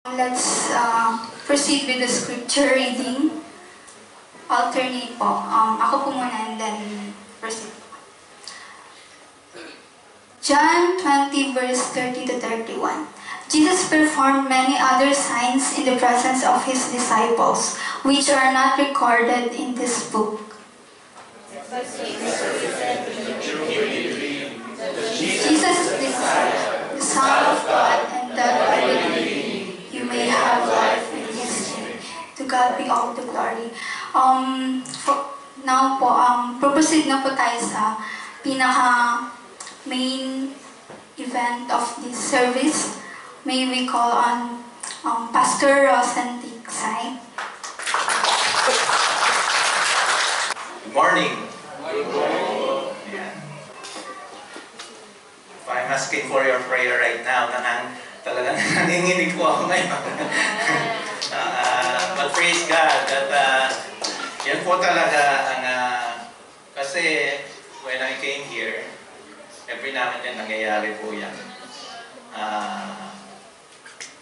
Let's proceed with the scripture reading. Alternate po. Ako po muna and then proceed. John 20 verse 30 to 31. Jesus performed many other signs in the presence of his disciples, which are not recorded in this book. Jesus is the Son of God, and that by believing you may have life in His name. To God be all the glory. Now po, proceed na po tayo sa main event of this service. May we call on Pastor Rosen Tiksay. Good morning. Good morning. Yeah. If I'm asking for your prayer right now, talagang naninginig po ako ngayon. But praise God that yan po talaga ang kasi when I came here, every now and then nangyayari po yan.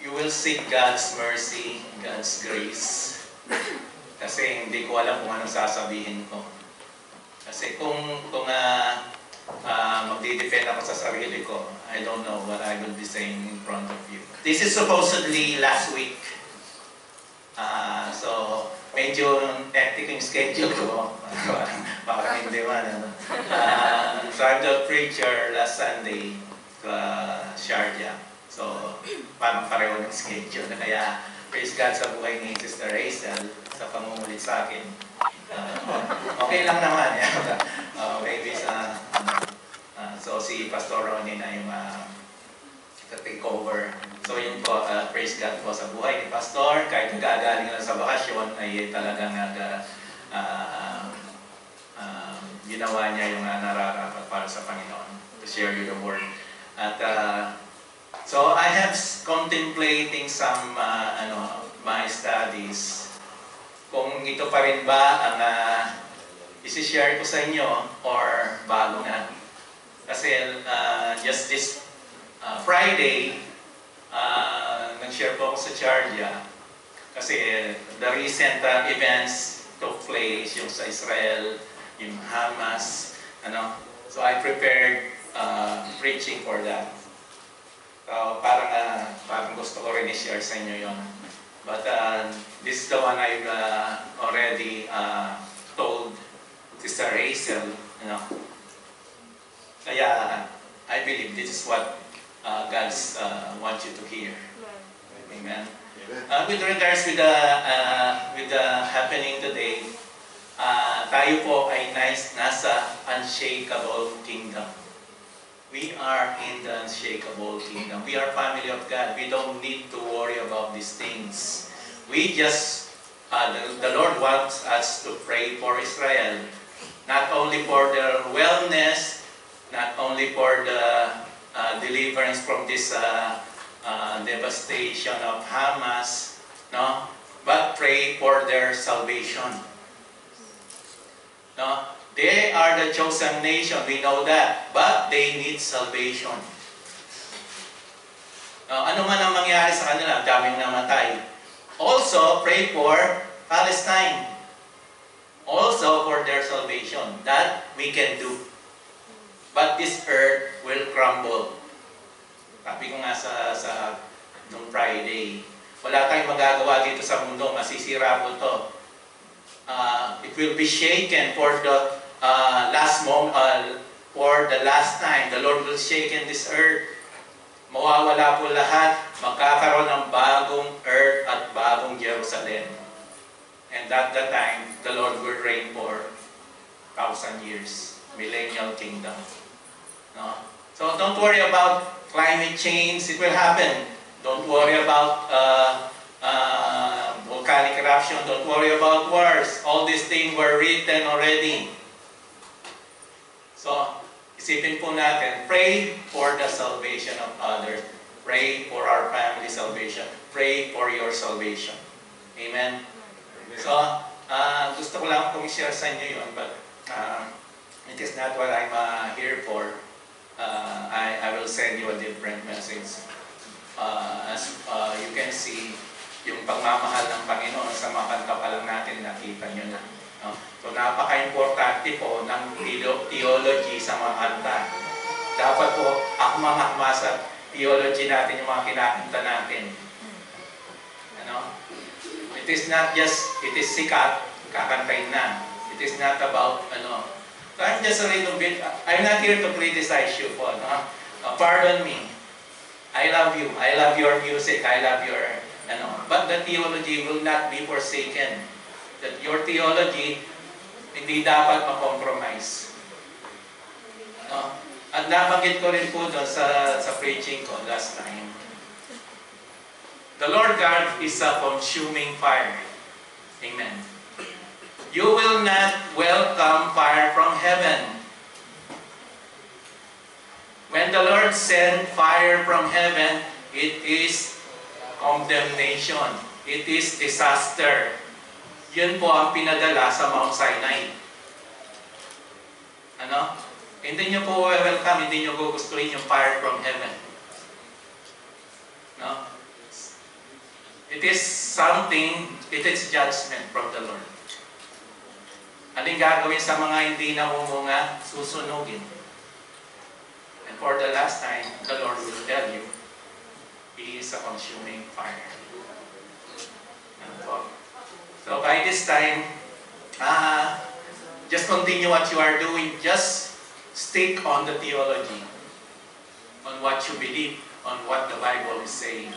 You will seek God's mercy, God's grace. Kasi hindi ko alam kung anong sasabihin ko. Kasi kung magdidepend ako sa sarili ko, I don't know what I will be saying in front of you. This is supposedly last week. So, medyo hectic yung schedule ko. Baka hindi man. So, I'm the preacher last Sunday to Sharjah. So, parang pareho ng schedule. Kaya, praise God sa buhay ni Sister Rachel sa pangumulit sa akin. Okay lang naman. Maybe so si Pastor Ronnie na yung take over. So yun po, praise God po sa buhay ni Pastor. Kahit nagagaling lang sa bakasyon, ay talagang ginawa niya yung nararapat para sa Panginoon to share you the word. At so I have contemplating some my studies. Kung ito pa rin ba ang isi-share ko sa inyo or bago na. Kasi just this Friday, nag-share po ako sa Sharjah. Kasi the recent events took place yung sa Israel, yung Hamas, So I prepared preaching for that. So parang gusto ko rin i-share sa inyo yon. But this is the one I've already told Sister Rachel, Kaya I believe this is what God's wants you to hear. Amen. With regards with the happening today, tayo po ay nasa unshakable kingdom. We are in the unshakable kingdom. We are family of God. We don't need to worry about these things. We just, the Lord wants us to pray for Israel. Not only for their wellness, not only for the deliverance from this devastation of Hamas, but pray for their salvation. They are the chosen nation, we know that, but they need salvation. Ano man ang mangyari sa kanila, daming namatay. Also, pray for Palestine. Also for their salvation. That we can do. But this earth will crumble. Sabi ko nga nung Friday, wala tayong magagawa dito sa mundo, masisira po ito. It will be shaken for the last moment, for the last time. The Lord will shake in this earth. Mawawala po lahat. Magkakaroon ng bagong earth at bagong Jerusalem. And at that time, the Lord will reign for 1,000 years. Millennial kingdom. So don't worry about climate change. It will happen. Don't worry about volcanic eruption. Don't worry about wars. All these things were written already. So, isipin po natin, pray for the salvation of others. Pray for our family salvation. Pray for your salvation. Amen? So, gusto ko lang pong i-share sa inyo yun, but it is not what I'm here for. I will send you a different message. As you can see, yung pagmamahal ng Panginoon sa mga kanta pa lang natin, nakita nyo na. No? So napaka-importante po ng theology sa mga kanta. Dapat po akmang-akma sa theology natin yung mga kinakanta natin. Ano? It is not just, it is sikat, kakantayin na. It is not about, so I'm just a little bit, I'm not here to criticize you po. No? Pardon me. I love you. I love your music. I love your, but the theology will not be forsaken. That your theology, hindi dapat ma-compromise. No? At nabanggit ko rin po doon sa preaching ko last time. The Lord God is a consuming fire. Amen. You will not welcome fire from heaven. When the Lord sent fire from heaven, it is condemnation. It is disaster. Yun po ang pinadala sa Mount Sinai. Hindi nyo po welcome, hindi nyo gugustuhin yung fire from heaven. No? It is something, it is judgment from the Lord. Anong gagawin sa mga hindi namumunga? Susunugin. And for the last time, the Lord will tell you, He is a consuming fire. So by this time, just continue what you are doing. Just stick on the theology, on what you believe, on what the Bible is saying.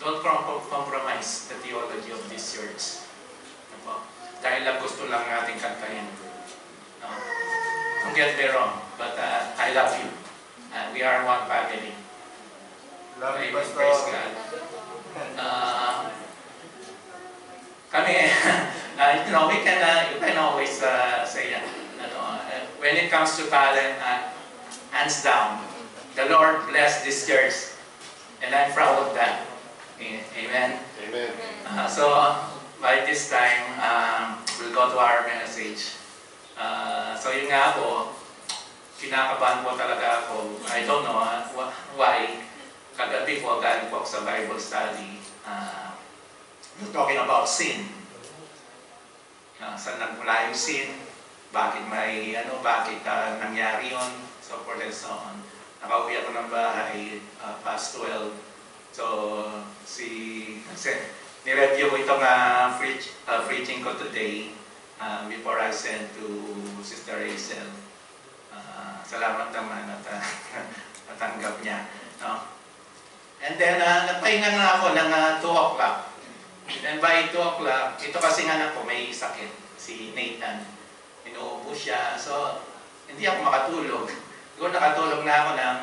Don't compromise the theology of this church. Dahil lang gusto lang natin kantahin. Don't get me wrong, but I love you. We are one family. Love you, Pastor. Praise God. Kami, we can, you can always say, when it comes to talent, hands down, the Lord bless this church, and I'm proud of that. Amen. Amen. So by this time, we'll go to our message. So yun nga po, kinakabahan po talaga ako. I don't know why. Kagabi po, galing po ako sa Bible study. We're talking about sin. Saan nagmula yung sin? Bakit may, bakit nangyari yun? So forth and so on. Nakauwi ako ng bahay, past 12. So, nireview ko itong preaching ko today before I send to Sister Rachel. Salamat naman at natanggap niya. No? And then, nagpahinga na ako ng 2 o'clock. And by 2 o'clock, ito kasi nga ko may sakit, si Nathan. Inuubo siya. So, hindi ako makatulog. Siguro nakatulog na ako ng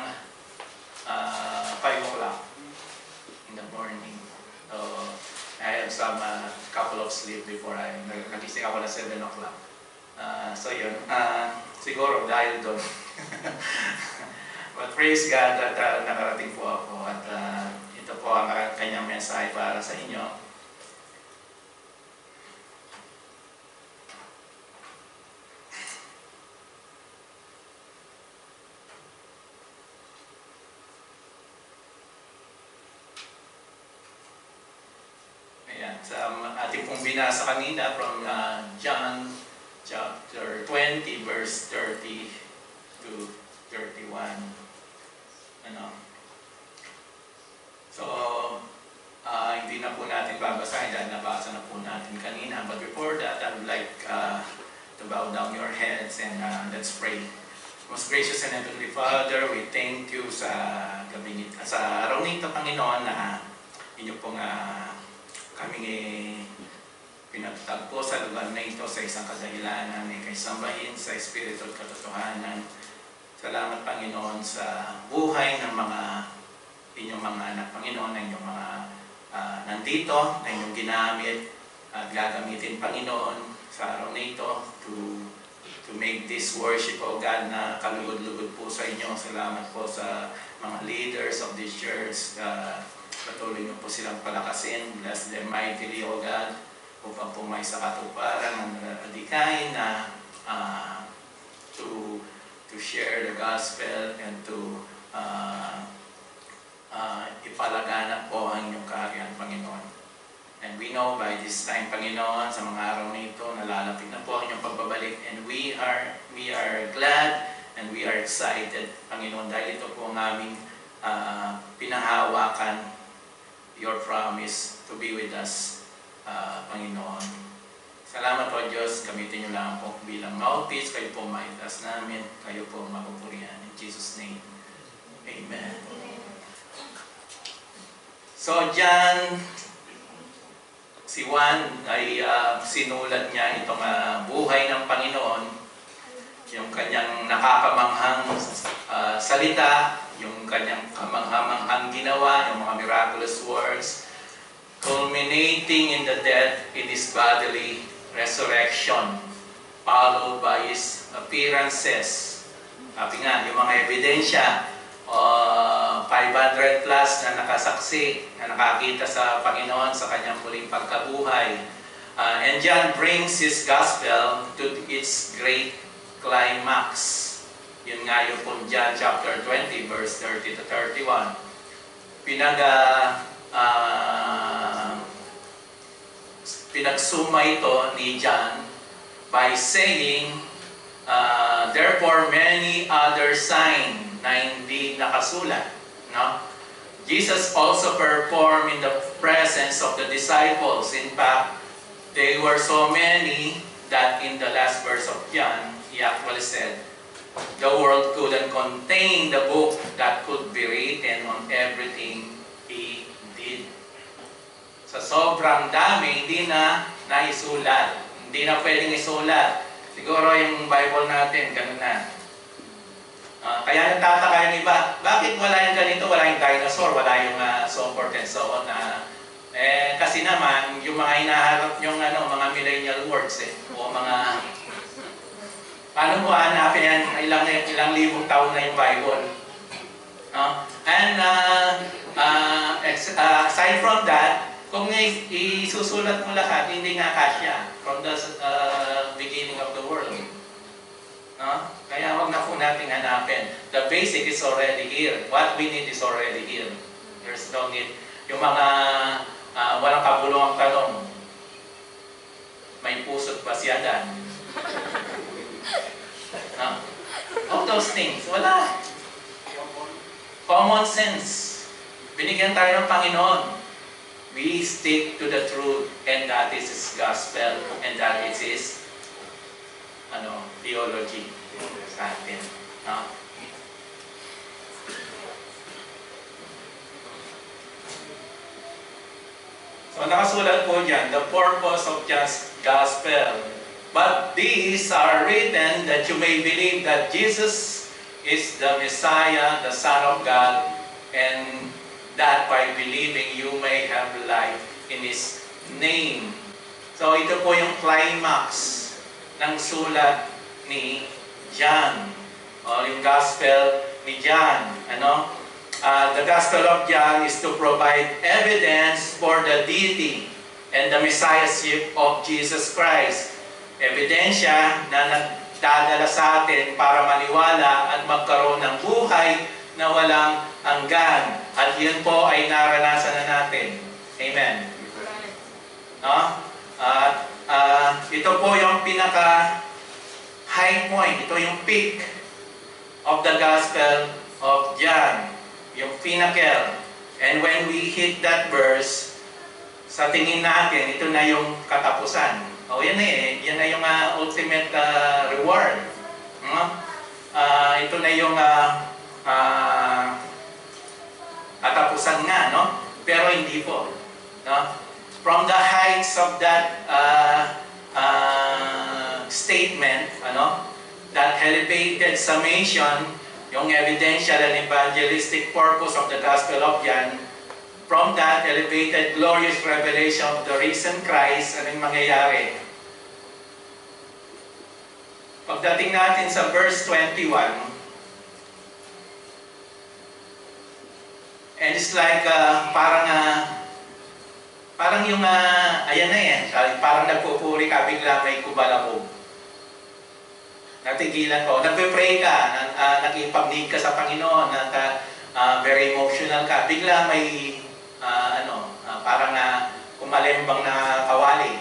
5 o'clock in the morning. So, I have some couple of sleep before nagising ako na 7 o'clock. So yun, siguro dahil doon. But praise God at nakarating po ako at ito po ang kanyang mensahe para sa inyo. Ayan, sa ating pong binasa kanina from John chapter 20 verse 30 to 31. So, hindi na po natin babasahin dahil nabasa na po natin kanina. But before that, I would like to bow down your heads and let's pray. Most gracious and Heavenly Father, we thank you sa araw nito, Panginoon, na inyo pong kaming pinagtagpo sa lugar na ito sa isang kadahilanan, kay sambahin sa Espiritu at katotohanan. Salamat, Panginoon, sa buhay ng inyong mga anak, Panginoon, na inyong mga nandito, na inyong ginamit at gagamitin, Panginoon, sa araw na ito to make this worship, O God, na kalugod-lugod po sa inyo. Salamat po sa mga leaders of this church. Patuloy niyo po silang palakasin. Bless them mightily, O God, upang po may sa katuparan ng adikain na to share the gospel and to ipalaganap po ang inyong kaharian, Panginoon. know, by this time, Panginoon, sa mga araw na ito, nalalapit na po ang inyong pagbabalik. And we are glad and we are excited, Panginoon, dahil ito po ang aming pinahawakan, your promise to be with us, Panginoon. Salamat po, Diyos. Gamitin niyo lang po bilang mouthpiece. Kayo po maitas namin. Kayo po mapupurihan. In Jesus' name. Amen. So, dyan, si Juan ay sinulat niya itong buhay ng Panginoon, yung kanyang nakakamanghang salita, yung kanyang kamanghamanghang ginawa, yung mga miraculous works, culminating in the death in His bodily resurrection, followed by His appearances. Sabi nga, yung mga ebidensya, 500 plus na nakasaksi, na nakakita sa Panginoon sa kanyang muling pagkabuhay. And John brings his gospel to its great climax. Yun nga yung po John chapter 20, verse 30 to 31. Pinagsuma ito ni John by saying, therefore many other signs na hindi nakasulat. No? Jesus also performed in the presence of the disciples. In fact, they were so many that in the last verse of John, he actually said, the world couldn't contain the book that could be written on everything he did. Sa sobrang dami, hindi na naisulat. Hindi na pwedeng isulat. Siguro yung Bible natin, ganun na. Kaya nagtataka yung iba, bakit wala yung ganito, wala yung dinosaur, wala yung so forth and so on. Kasi naman, yung mga hinaharap yung mga millennial words o mga, paano mo hanapin yan, ilang libong taon na yung Bible. And aside from that, kung isusulat mo lahat, hindi nga kasya from the beginning of the world. Kaya wag na po natin hanapin. The basic is already here. What we need is already here. There's no need. Yung mga walang kabuluhang tanong, may puso't ba si Adan? All those things, wala. Common sense. Binigyan tayo ng Panginoon. We stick to the truth, and that is His gospel, and that is His theology sa atin. So nakasulat po dyan, the purpose of just gospel. But these are written that you may believe that Jesus is the Messiah, the Son of God, and that by believing you may have life in His name. So ito po yung climax ng sulat ni John, o yung Gospel ni John. The Gospel of John is to provide evidence for the deity and the Messiahship of Jesus Christ. Ebidensya na nagdadala sa atin para maniwala at magkaroon ng buhay na walang hanggan. At yun po ay naranasan na natin. Amen. Ito po yung pinaka high point. Ito yung peak of the Gospel of John. Yung pinnacle. And when we hit that verse, sa tingin natin, ito na yung katapusan. Yan yan na yung ultimate reward. Ito na yung katapusan nga, no? Pero hindi po. No? From the heights of that statement, that elevated summation, yung evidential and evangelistic purpose of the Gospel of John, from that elevated glorious revelation of the risen Christ, anong mangyayari? Pagdating natin sa verse 21, and it's like parang yung ayan na yan, parang nagpupuri ka, bigla may kubalabog. Natigilan ko, nagpe-pray ka, nakipagnig ka sa Panginoon, very emotional ka, bigla may parang malembang na kawali.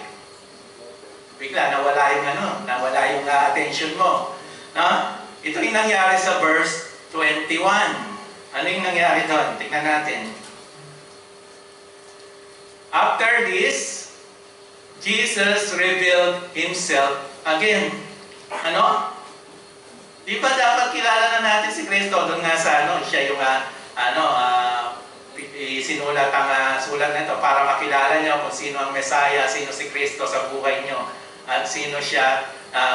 Bigla, nawala yung attention mo. No? Ito yung nangyari sa verse 21. Ano yung nangyari doon? Tignan natin. After this, Jesus revealed Himself again. Ano? Di ba dapat kilala na natin si Kristo? Doon nga sa siya yung sinulat ang sulat na ito para makilala niyo kung sino ang Messiah, sino si Kristo sa buhay niyo, at sino siya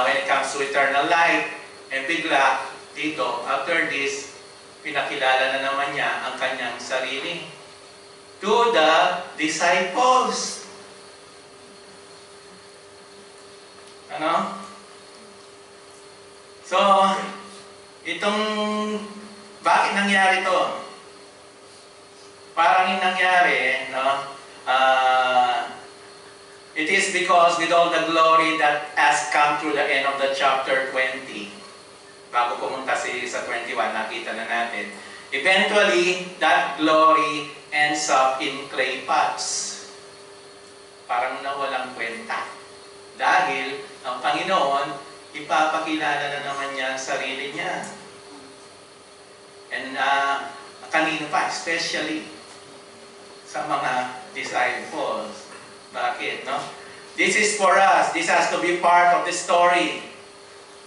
when it comes to eternal life. And bigla, dito, after this, pinakilala na naman niya ang kanyang sarili to the disciples. Ano? So, bakit nangyari to? Parang yung nangyari, no? It is because with all the glory that has come through the end of the chapter 20, bago pumunta sa 21, nakita na natin, eventually, that glory ends up in clay pots. Parang nawalang kwenta. Dahil ang Panginoon, ipapakilala na naman niya ang sarili niya. And kanino pa, especially sa mga disciples. Bakit, no? This is for us. This has to be part of the story.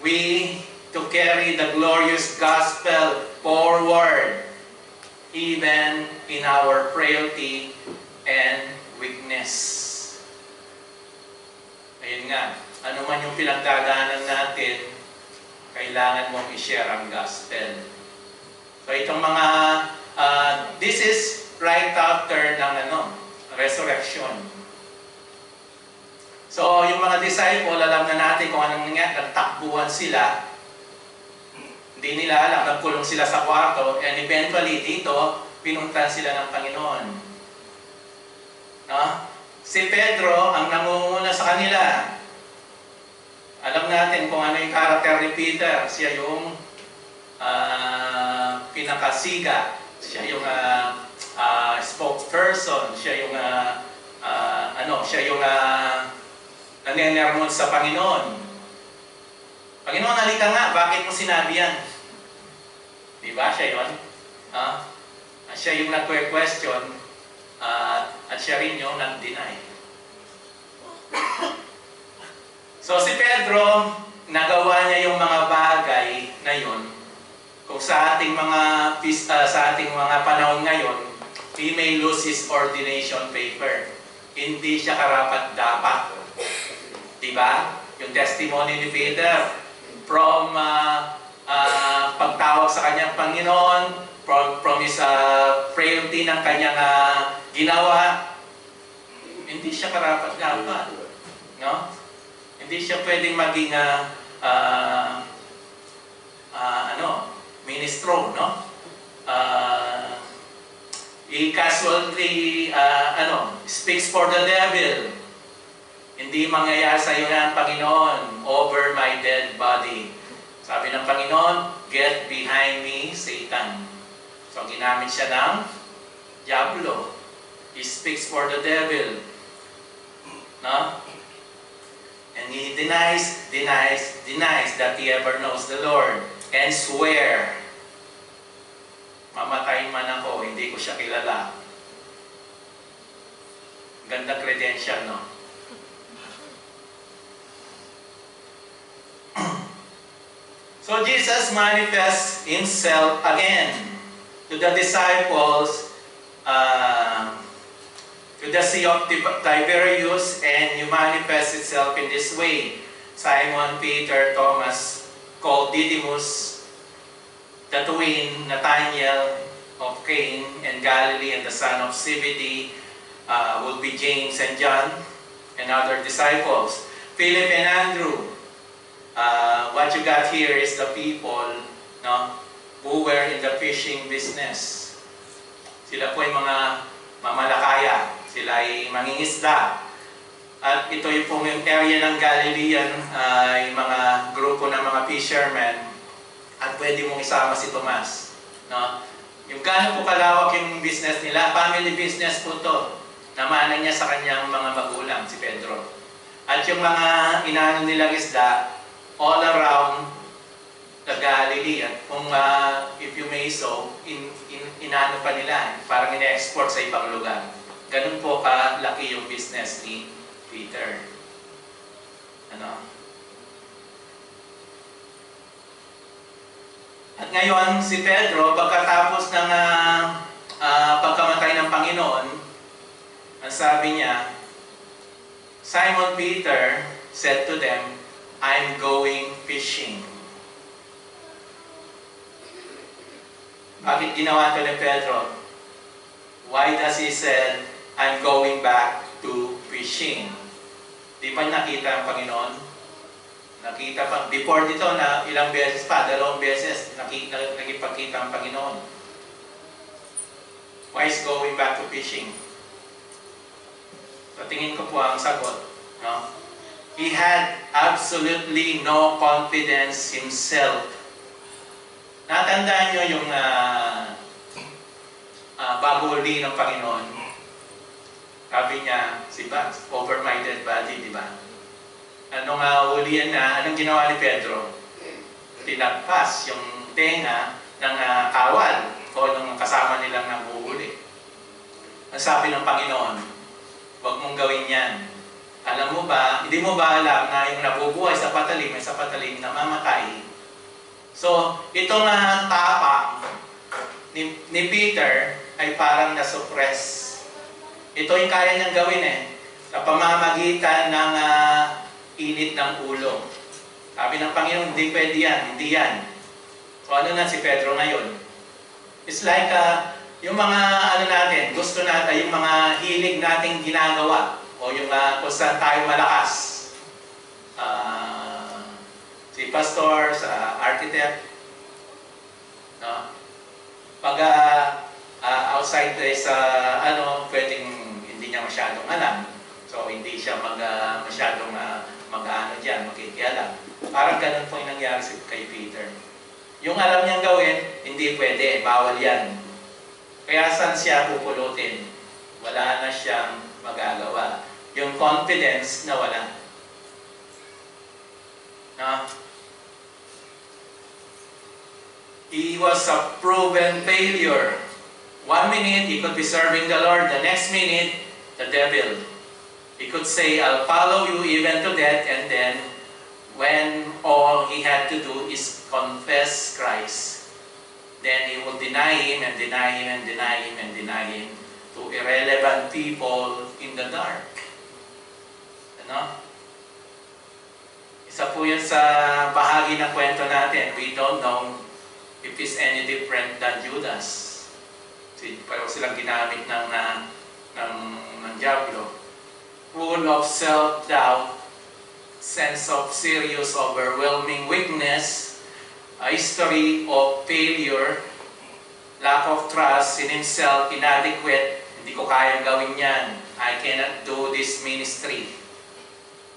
We to carry the glorious gospel forward, even in our frailty and weakness. Ayun nga, ano man yung pinagdadaanan natin, kailangan mong i-share ang gospel. So itong mga, this is right after ng resurrection. So yung mga disciple, alam na natin kung anong nangyari, nagtakbuhan sila. Hindi nila alam, nagkulong sila sa kwarto, and eventually dito, pinuntan sila ng Panginoon. No? Si Pedro ang nangunguna sa kanila. Alam natin kung ano yung character ni Peter. Siya yung pinakasiga. Siya yung spokesperson. Siya yung nanenermon sa Panginoon. Panginoon, halika nga. Bakit mo sinabi yan? Diba? Siya yun. Siya yung nag-question at siya rin yung nag-deny. So si Pedro, nagawa niya yung mga bagay na yun. Kung sa ating mga panahon ngayon, he may lose his ordination paper. Hindi siya karapat-dapat. Diba? Yung testimony ni Peter, from pagtawag sa kanyang Panginoon, from his frailty ng kanyang ginawa, hindi siya karapat-dapat. No? Hindi siya pwedeng maging ministro, no? He casually speaks for the devil. Hindi mangyayari sa iyo ng Panginoon over my dead body. Sabi ng Panginoon, get behind me, Satan. So ginamit siya ng diablo. He speaks for the devil. No? And he denies that he ever knows the Lord. And swear, mamatay man ako, hindi ko siya kilala. Ganda credential, no? So Jesus manifests Himself again to the disciples, to the Sea of Tiberias, and He manifests itself in this way. Simon, Peter, Thomas, called Didymus, the twin, Nathanael of Cain and Galilee, and the son of Zebedee, will be James and John, and other disciples. Philip and Andrew. What you got here is the people, no, who were in the fishing business. Sila po ay mga mamalakaya. Sila ay mangingisda. At ito yung pong area ng Galilean, ay mga grupo ng mga fishermen. At pwede mong isama si Tomas. No? Yung gano'n po kalawak yung business nila, family business po to. Na Pinamana niya sa kanyang mga magulang, si Pedro. At yung mga inaano nilang isda, all around the Galilee. At kung, if you may so, inaano pa nila, parang ina-export sa ibang lugar. Ganun po kalaki yung business ni Peter. Ano? At ngayon, si Pedro, pagkatapos ng pagkamatay ng Panginoon, ang sabi niya, Simon Peter said to them, I'm going fishing. Bakit ginawa ito ni Pedro? Why does he say, I'm going back to fishing? Di ba nakita ang Panginoon? Nakita pa. Before dito na ilang beses pa, 2 beses, nagipagkita ang Panginoon. Why is going back to fishing? So tingin ko po ang sagot. No? He had absolutely no confidence himself. Natandaan nyo yung bago huli ng Panginoon. Sabi niya, si Bas, over my dead body, di ba? Anong hulihan na, anong ginawa ni Pedro? Tinagpas yung tenga ng kawal o ng kasama nilang nanghuhuli. Ang sabi ng Panginoon, huwag mong gawin yan. Alam mo ba, hindi mo ba alam na yung nabubuhay sa patalim, ay sa patalim namamatay? So, itong tapak ni Peter ay parang nasuppress. Ito yung kaya niyang gawin sa pamamagitan ng init ng ulo. Sabi ng Panginoon, hindi pwede yan, hindi yan. So ano na si Pedro ngayon? It's like yung mga natin, gusto natin, yung mga hilig nating ginagawa o yung kung saan tayo malakas. Si pastor, sa architect, no? Pag outside sa pwedeng hindi niya masyadong alam. So hindi siya masyadong mag-ano dyan, makikialam. Parang ganun po yung nangyari kay Peter. Yung alam niyang gawin, hindi pwede, bawal yan. Kaya saan siya pupulutin? Wala na siyang magagawa. Yung confidence na wala. He was a proven failure. 1 minute, he could be serving the Lord. The next minute, the devil. He could say, I'll follow you even to death, and then when all he had to do is confess Christ, then he will deny him and deny him and deny him and deny him to irrelevant people in the dark. Ano? Isa po yun sa bahagi ng kwento natin. We don't know if it's any different than Judas. Pareho silang ginamit ng Diablo. Full of self-doubt, sense of serious, overwhelming weakness, a history of failure, lack of trust in himself, inadequate, hindi ko kayang gawin yan, I cannot do this ministry,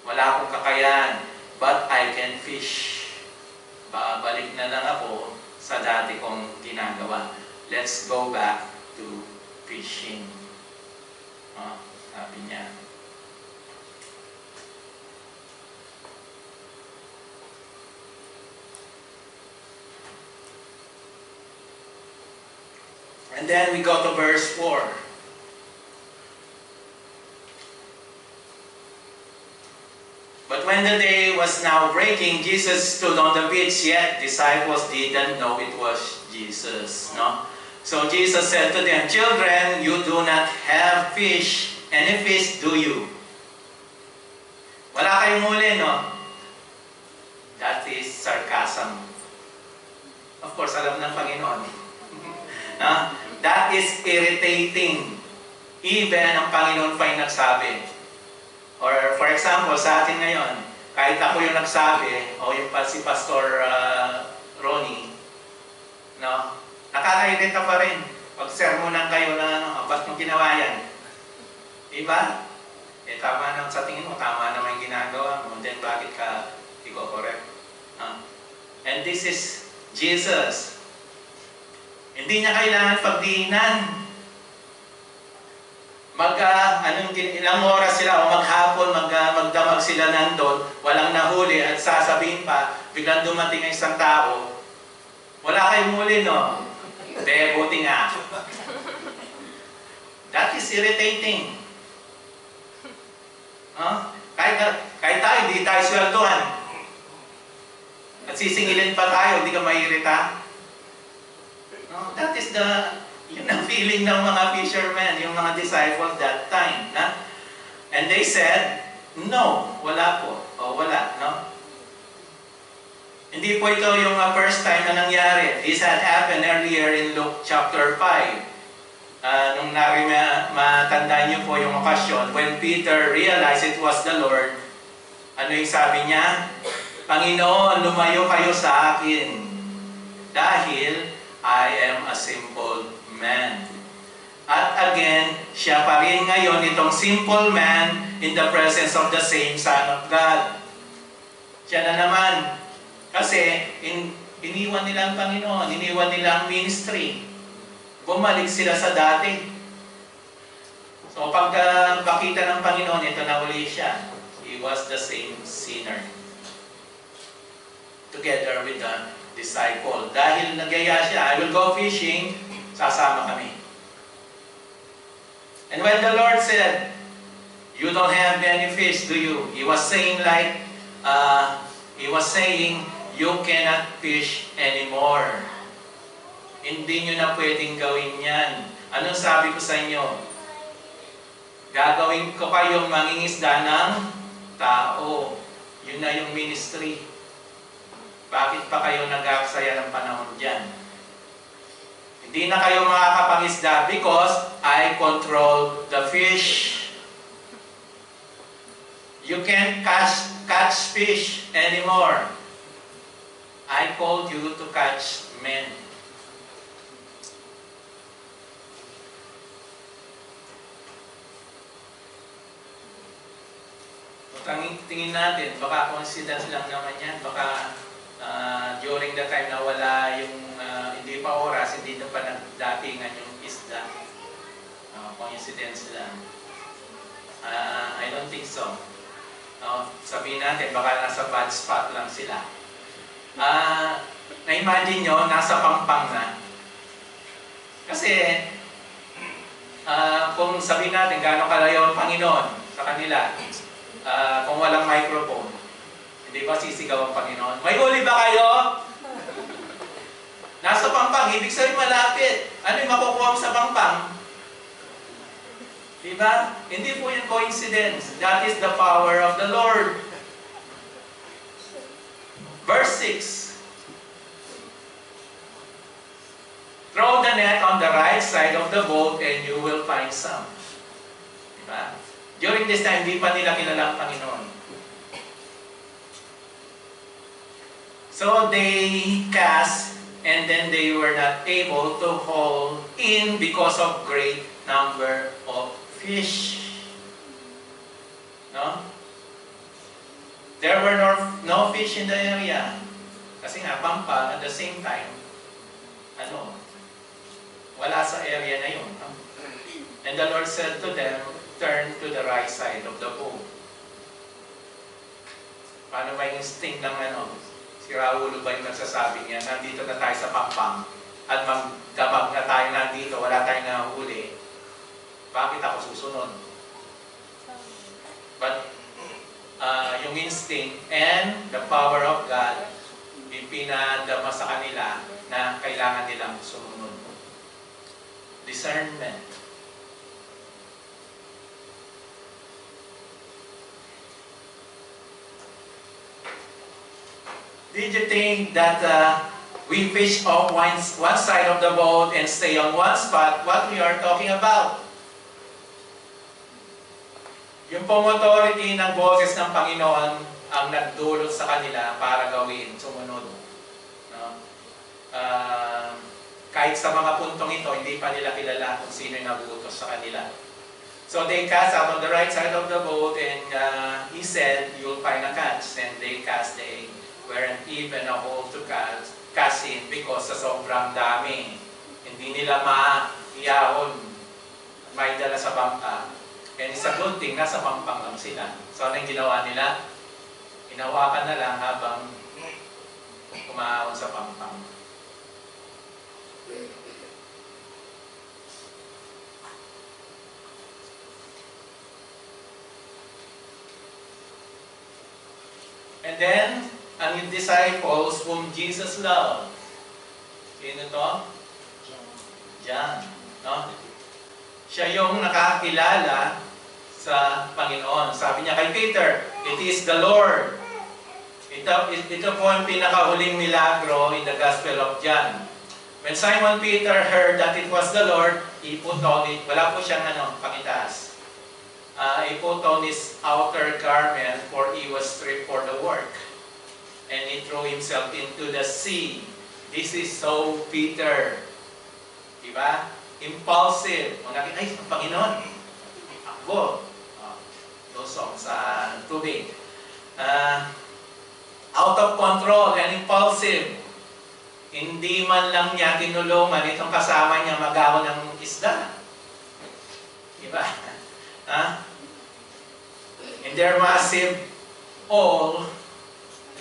wala akong kakayahan, but I can fish. Babalik na lang ako sa dati kong ginagawa. Let's go back to fishing. Sabi niya. And then we go to verse 4. But when the day was now breaking, Jesus stood on the beach, yet disciples didn't know it was Jesus. No? So Jesus said to them, children, you do not have fish. Any fish do you? Wala kayong huli, no? That is sarcasm. Of course, alam ng Panginoon. That is irritating. Even ang Panginoon pa yung nagsabi. Or for example, sa atin ngayon, kahit ako yung nagsabi, o yung si Pastor Ronnie, no? Nakakairita pa rin. Pag sermonan kayo na, ba't mong ginawa yan? Diba? Tama naman sa tingin mo, tama naman yung ginagawa mo. Then bakit ka i-correct? And this is Jesus. Hindi niya kailangan pagdiinan. ilang oras sila o maghapon, magdamag sila nandun, walang nahuli at sasabihin pa, biglang dumating ang isang tao, wala kayong huli, no? Hindi, buti nga. That is irritating. Huh? Kahit tayo, hindi tayo sweldohan. At sisingilin pa tayo, hindi ka mairita. No? That is yun ang feeling ng mga fishermen, yung mga disciples that time. Na? And they said, no, wala po. O wala, no? Hindi po ito yung first time na nangyari. This had happened earlier in Luke chapter 5. Nung matandaan niyo po yung okasyon, when Peter realized it was the Lord, ano yung sabi niya? Panginoon, lumayo kayo sa akin dahil I am a simple man. At again, siya pa rin ngayon itong simple man in the presence of the same Son of God. Siya na naman. Kasi iniwan nila ang Panginoon, iniwan nila ang ministry. Bumalik sila sa dati. So pag bakita ng Panginoon, ito na uli siya. He was the same sinner. Together with the disciple. Dahil nagyaya siya, I will go fishing, sasama kami. And when the Lord said, you don't have any fish, do you? He was saying you cannot fish anymore. Hindi nyo na pwedeng gawin yan. Anong sabi ko sa inyo? Gagawin ko kayong mangingisda ng tao. Yun na yung ministry. Bakit pa kayo nag-aaksaya ng panahon dyan? Hindi na kayo makakapangisda because I control the fish. You can't catch fish anymore. I called you to catch men. Tingin natin, baka coincidence lang naman yan, baka during the time na wala yung hindi pa oras, hindi na pa nagdatingan yung isda. Coincidence lang. I don't think so. Sabihin natin, baka nasa bad spot lang sila. Na-imagine nyo, nasa Pampang na. Kasi, kung sabihin natin, gaano kalayo ang Panginoon sa kanila, kung walang microphone, hindi ba sisigaw ang Panginoon? May huli ba kayo? Nasa Pampang, ibig sabihin malapit. Ano yung makukuha mo sa Pampang? Diba? Hindi po yung coincidence. That is the power of the Lord. Verse 6. Throw the net on the right side of the boat and you will find some. Diba? During this time, di pa nila kilala ang Panginoon. So they cast and then they were not able to haul in because of great number of fish. No? There were no fish in the area. Kasi nga, Pampang, at the same time, wala sa area na yun. And the Lord said to them, turn to the right side of the boat. Paano ba yung instinct ng si Raulo ba yung nagsasabi niya, nandito na tayo sa Pampang, at magdamag na tayo nandito, wala tayong nahuli. Bakit ako susunod? But, yung instinct and the power of God, ipinadama sa kanila na kailangan nilang sumunod. Discernment. Did you think that we fish off one side of the boat and stay on one spot? What we are talking about? Yung pong authority ng boses ng Panginoon ang nagdulot sa kanila para gawin, sumunod. No? Kahit sa mga puntong ito, hindi pa nila kilala kung sino yung nagutos sa kanila. So they cast out on the right side of the boat and he said, you'll find a catch. And they cast, they weren't even a hole to cast in because sa sobrang dami. Hindi nila maiyahon. may dala sa bangka. And it's a good thing, nasa pampang lang sila. So ano yung ginawa nila? Hinawakan na lang habang kumaahon sa pampang. And then, ang disciples whom Jesus loved. Sino to? John. No? Siya yung nakakilala sa Panginoon. Sabi niya kay Peter, "It is the Lord." Ito po ang pinakahuling milagro in the Gospel of John. When Simon Peter heard that it was the Lord, he put on it, wala po siyang pakitaas. He put on his outer garment, for he was stripped for the work. And he threw himself into the sea. This is so Peter. Diba? Impulsive. Ay, ang Panginoon. Akbo. Lusong sa tubig. Out of control and impulsive. Hindi man lang niya tinulungan itong kasama niya mag-ahon ng isda. Diba? In their massive all,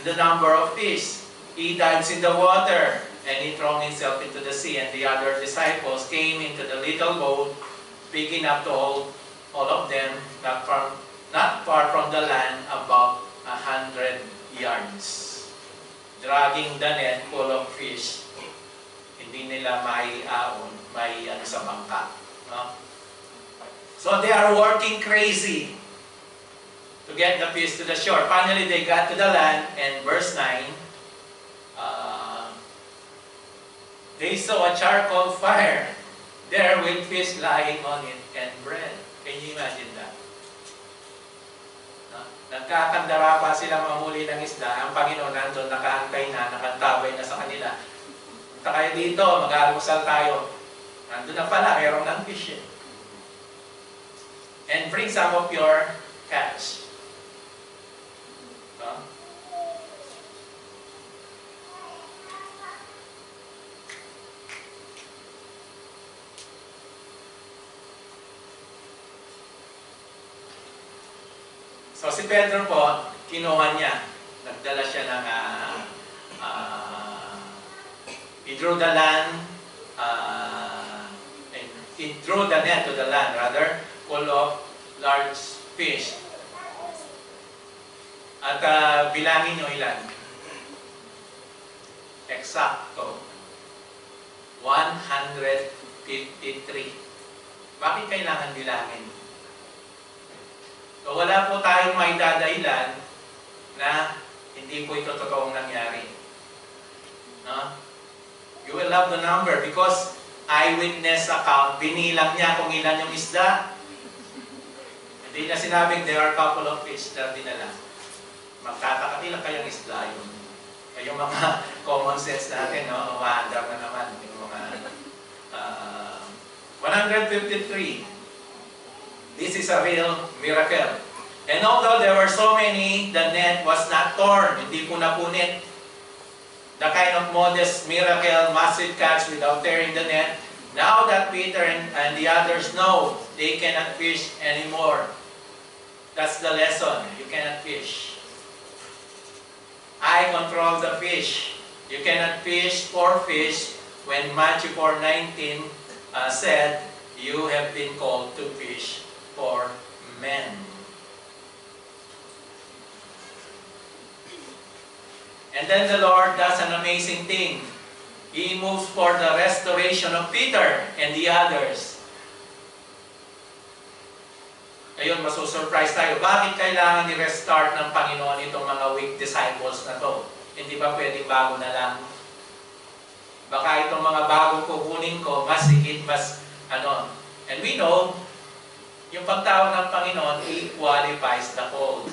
the number of fish, he dives in the water and he thrown himself into the sea, and the other disciples came into the little boat, big enough to hold all of them, not far from the land, about 100 yards, dragging the net full of fish. Hindi nila may sa bangka. No? So they are working crazy to get the fish to the shore. Finally, they got to the land, and verse 9, they saw a charcoal fire there with fish lying on it and bread. Can you imagine that? Nagkakandara pa sila mamuli ng isda. Ang Panginoon nandun, nakaantay na, nakantabay na sa kanila. Punta kayo dito, mag-aalmusal tayo. Nandun na pala, mayroong ng fish. And bring some of your catch. No? So si Pedro po, kinuha niya. Nagdala siya ng he drew the land, he drew the net to the land, rather, full of large fish. At bilangin nyo ilan? Eksakto. 153. Bakit kailangan bilangin? So wala po tayong may dadahilan na hindi po ito totoong nangyari. No? You will love the number because eyewitness account, binilang niya kung ilan yung isda. Hindi na sinabing there are a couple of fish na dinala. Magtataka, ilang kayang isda yun. Yung mga common sense natin, no? Umaandar na naman. Yung mga 153. This is a real miracle. And although there were so many, the net was not torn. Hindi po napunit. The kind of modest miracle, massive catch without tearing the net. Now that Peter and the others know they cannot fish anymore. That's the lesson. You cannot fish. I control the fish. You cannot fish for fish when Matthew 4:19 said, you have been called to fish for men. And then the Lord does an amazing thing. He moves for the restoration of Peter and the others. Ngayon, masusurprise tayo. Bakit kailangan i-restart ng Panginoon itong mga weak disciples na to? Hindi ba pwedeng bago na lang? Baka itong mga bagong kukunin ko, mas higit, mas ano. And we know, yung pagtawag ng Panginoon, He qualifies the call.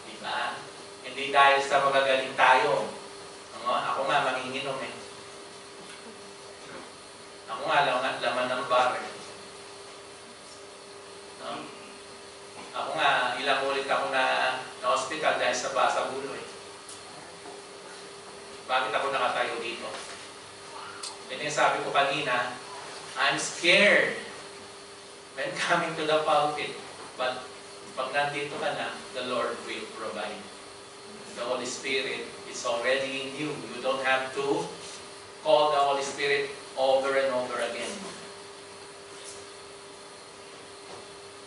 Diba? Hindi dahil sa magagaling tayo. Ako nga, manginginom eh. Ako nga, laman ng bar eh. No? Ako nga, ilang ulit ako na hospital dahil sa basa bulo eh. Bakit ako nakatayo dito? Ito yung sabi ko kanina, I'm scared when coming to the pulpit. But pag nandito ka na, the Lord will provide. The Holy Spirit is already in you. You don't have to call the Holy Spirit over and over again.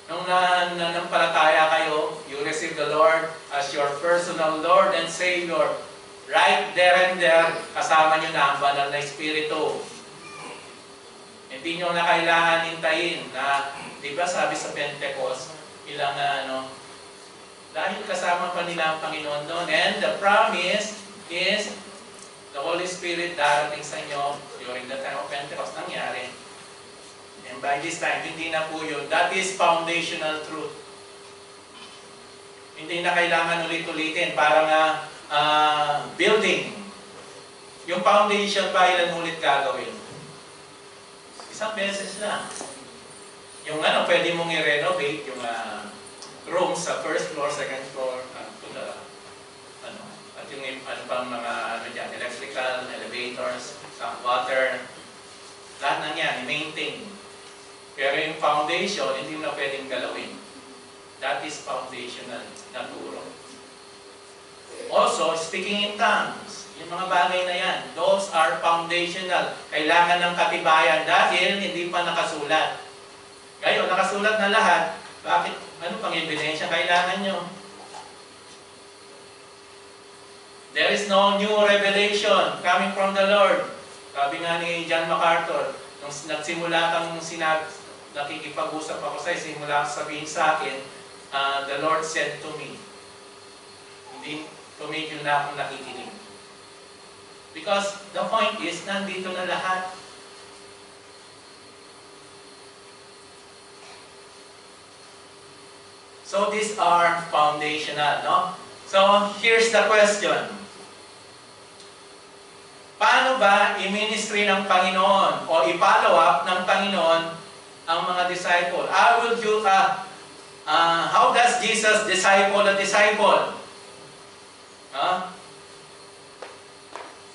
Nung nanampalataya kayo, you receive the Lord as your personal Lord and Savior. Right there and there, kasama nyo na ang banal na Espiritu. Hindi nyo na kailangan hintayin na, di ba sabi sa Pentecost, ilang dahil kasama pa nila ang Panginoon doon. And the promise is, the Holy Spirit darating sa inyo during the time of Pentecost. Nangyari. And by this time, hindi na po yun. That is foundational truth. Hindi na kailangan ulit-ulitin. Parang building. Yung foundation pa ilan ulit gagawin. Isang beses lang. Yung pwede mong i-renovate yung room sa first floor, second floor, to the, at yung pang mga dyan, electrical, elevators, some water, lahat ng yan, i-maintain. Pero yung foundation, hindi mo na pwedeng galawin. That is foundational na turo. Also, speaking in tongues, yung mga bagay na yan, those are foundational. Kailangan ng katibayan dahil hindi pa nakasulat. Ngayon, nakasulat na lahat, bakit? Ano pang ebidensya kailangan nyo? There is no new revelation coming from the Lord. Sabi nga ni John MacArthur, nung nagsimula kang nakikipag-usap ako sa'yo, simula sabihin sa akin, the Lord said to me, hindi tumigil na akong nakikinig. Because the point is, nandito na lahat. So these are foundational, no? So here's the question. Paano ba i-ministry ng Panginoon o i-follow up ng Panginoon ang mga disciple? How does Jesus disciple a disciple?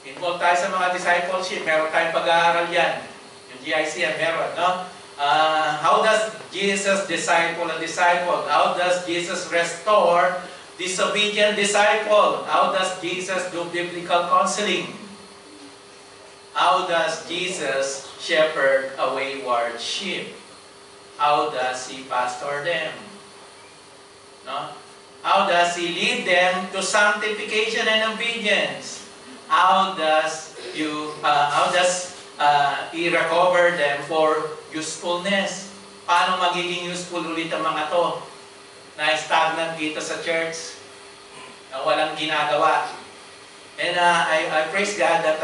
Involved tayo sa mga discipleship. Meron tayong pag-aaral yan. Yung GICM meron, no? How does Jesus disciple a disciple? How does Jesus restore disobedient disciple? How does Jesus do biblical counseling? How does Jesus shepherd a wayward sheep? How does He pastor them? No? How does He lead them to sanctification and obedience? How does He recover them for usefulness? Paano magiging useful ulit ang mga to? Na stagnant dito sa church, na walang ginagawa. And I praise God that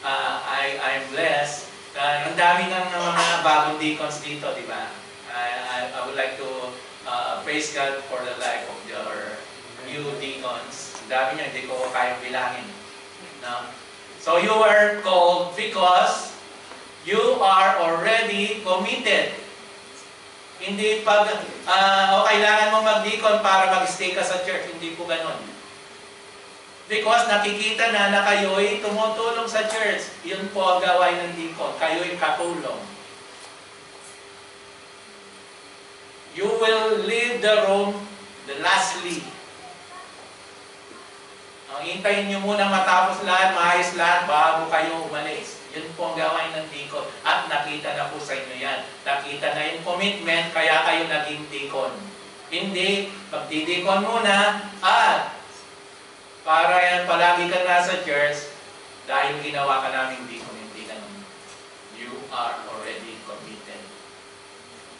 I'm blessed. Ang dami ng mga bagong deacons dito, di ba? I would like to praise God for the life of your new deacons. Ang dami niya, hindi ko kayang bilangin. No? So you are called because you are already committed. Hindi kailangan mo mag-deacon para mag-stay ka sa church. Hindi po ganun. Because nakikita na kayo'y tumutulong sa church. Yun po ang gawain ng deacon. Kayo'y katulong. You will leave the room lastly. Hintayin nyo muna matapos lahat, maayos lahat, bago kayo umalis. Yun po ang gawain ng deacon. At nakita na po sa inyo yan. Nakita na yung commitment, kaya kayo naging deacon. Hindi, magdidikon muna, at para yan, palagi ka nasa church, dahil ginawa ka naming deacon, hindi ganun. You are already committed.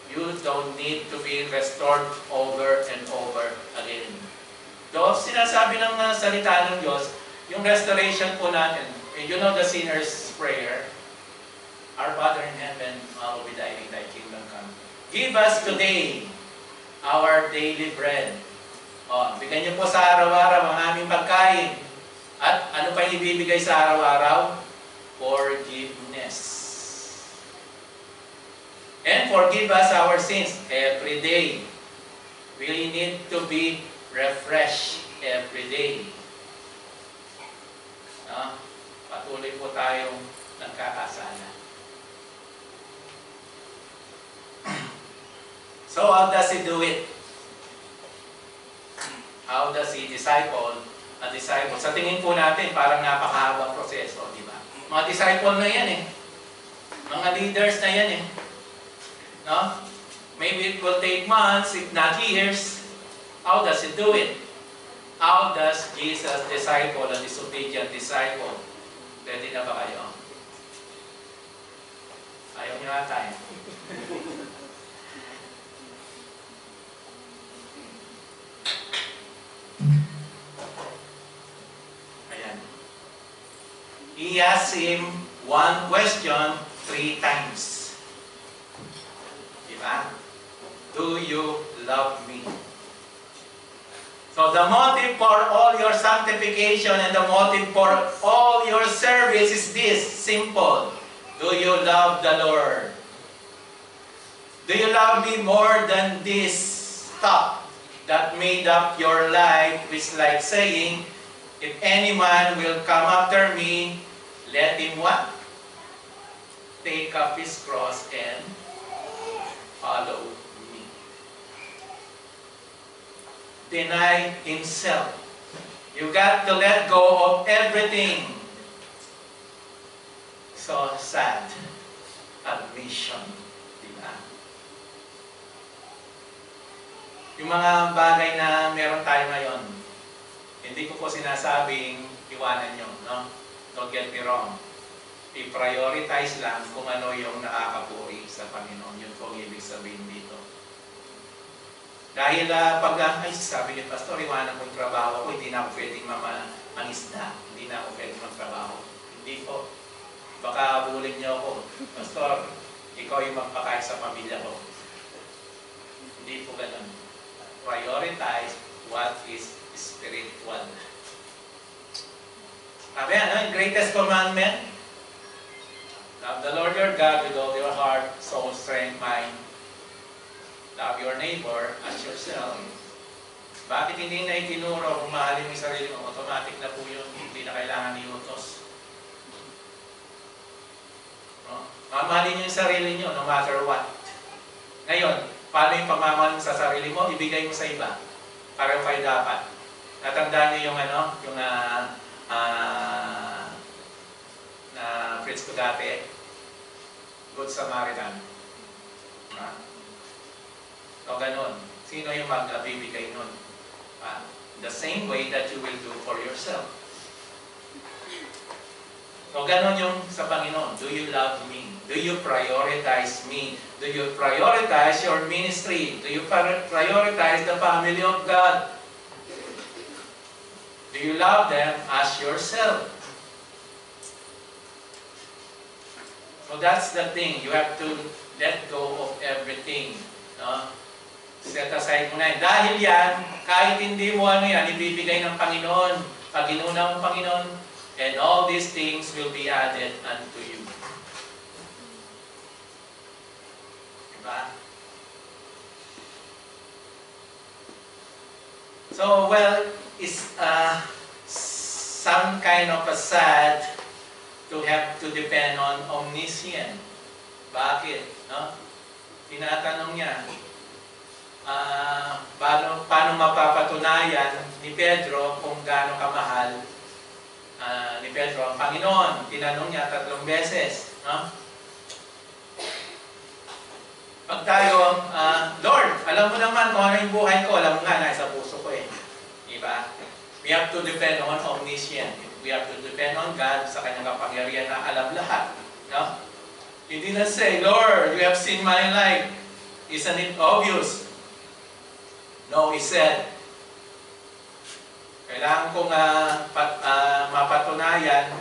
You don't need to be restored over and over again. Though sinasabi ng salita ng Diyos, yung restoration po natin, you know the sinner's prayer, Our Father in heaven, hallowed be thy name, thy kingdom come. Give us today our daily bread. Bigyan niyo po sa araw-araw ang aming pagkain. At ano pa ibibigay sa araw-araw? Forgiveness. And forgive us our sins every day. We need to be refreshed every day. Patuloy po tayong nagkakasala. So how does he do it? How does he disciple a disciple? Sa tingin po natin, parang napakahabang proseso, di ba? Mga disciple na yan eh. Mga leaders na yan eh. No? Maybe it will take months, if not years. How does he do it? How does Jesus disciple a disobedient disciple? Ready na ba kayo? Ayaw niyo ata eh. Ayan. He asked him one question 3 times. Diba? Do you love me? So the motive for all your sanctification and the motive for all your service is this, simple. Do you love the Lord? Do you love me more than this stuff that made up your life? Which like saying, if any man will come after me, let him what? Take up his cross and follow me. Deny himself. You got to let go of everything. So sad. Admission. Diba? Yung mga bagay na meron tayo ngayon, hindi ko po sinasabing iwanan nyo, no? Don't get me wrong. I-prioritize lang kung ano yung nakakapuri sa Panginoon. Yun po ang ibig sabihin dito. Dahil ay sabi ni Pastor, iwanan ko yung trabaho ko, hindi na ako pwedeng mangisda, hindi na ako pwedeng magtrabaho. Hindi po. Baka abulin niyo ako, Pastor, ikaw yung magpakain sa pamilya ko. Hindi po ganun. Prioritize what is spiritual. Sabi yung greatest commandment, love the Lord your God with all your heart, soul, strength, mind. Love your neighbor as yourself. Bakit hindi na itinuro kung mahalin mo yung sarili mo? Automatic na po yun. Hindi na kailangan iutos. No? Mamahalin nyo yung sarili nyo no matter what. Ngayon, paano yung pagmamahal mo sa sarili mo? Ibigay mo sa iba. Pareho kayo dapat. Natandaan nyo yung yung na preach ko dati, Good Samaritan. So, ganun. Sino yung magbibigay nun? The same way that you will do for yourself. So, ganun yung sa Panginoon. Do you love me? Do you prioritize me? Do you prioritize your ministry? Do you prioritize the family of God? Do you love them as yourself? So that's the thing. You have to let go of everything. No? Set aside mo na yun. Dahil yan, kahit hindi mo yan, ibibigay ng Panginoon. Pag inuna ng Panginoon, and all these things will be added unto you. Diba? So, well, it's some kind of a sad to have to depend on omniscient. Bakit? No? Tinatanong niya, paano mapapatunayan ni Pedro kung gaano kamahal ni Pedro ang Panginoon? Tinanong niya 3 beses. No? Pag tayo, Lord, alam mo naman kung ano yung buhay ko, alam mo nga, nasa puso ko eh. Diba? We have to depend on omniscient. We have to depend on God sa kanyang kapangyarihan na alam lahat. No? He didn't say, Lord, you have seen my life. Isn't it obvious? No, He said, kailangan kong mapatunayan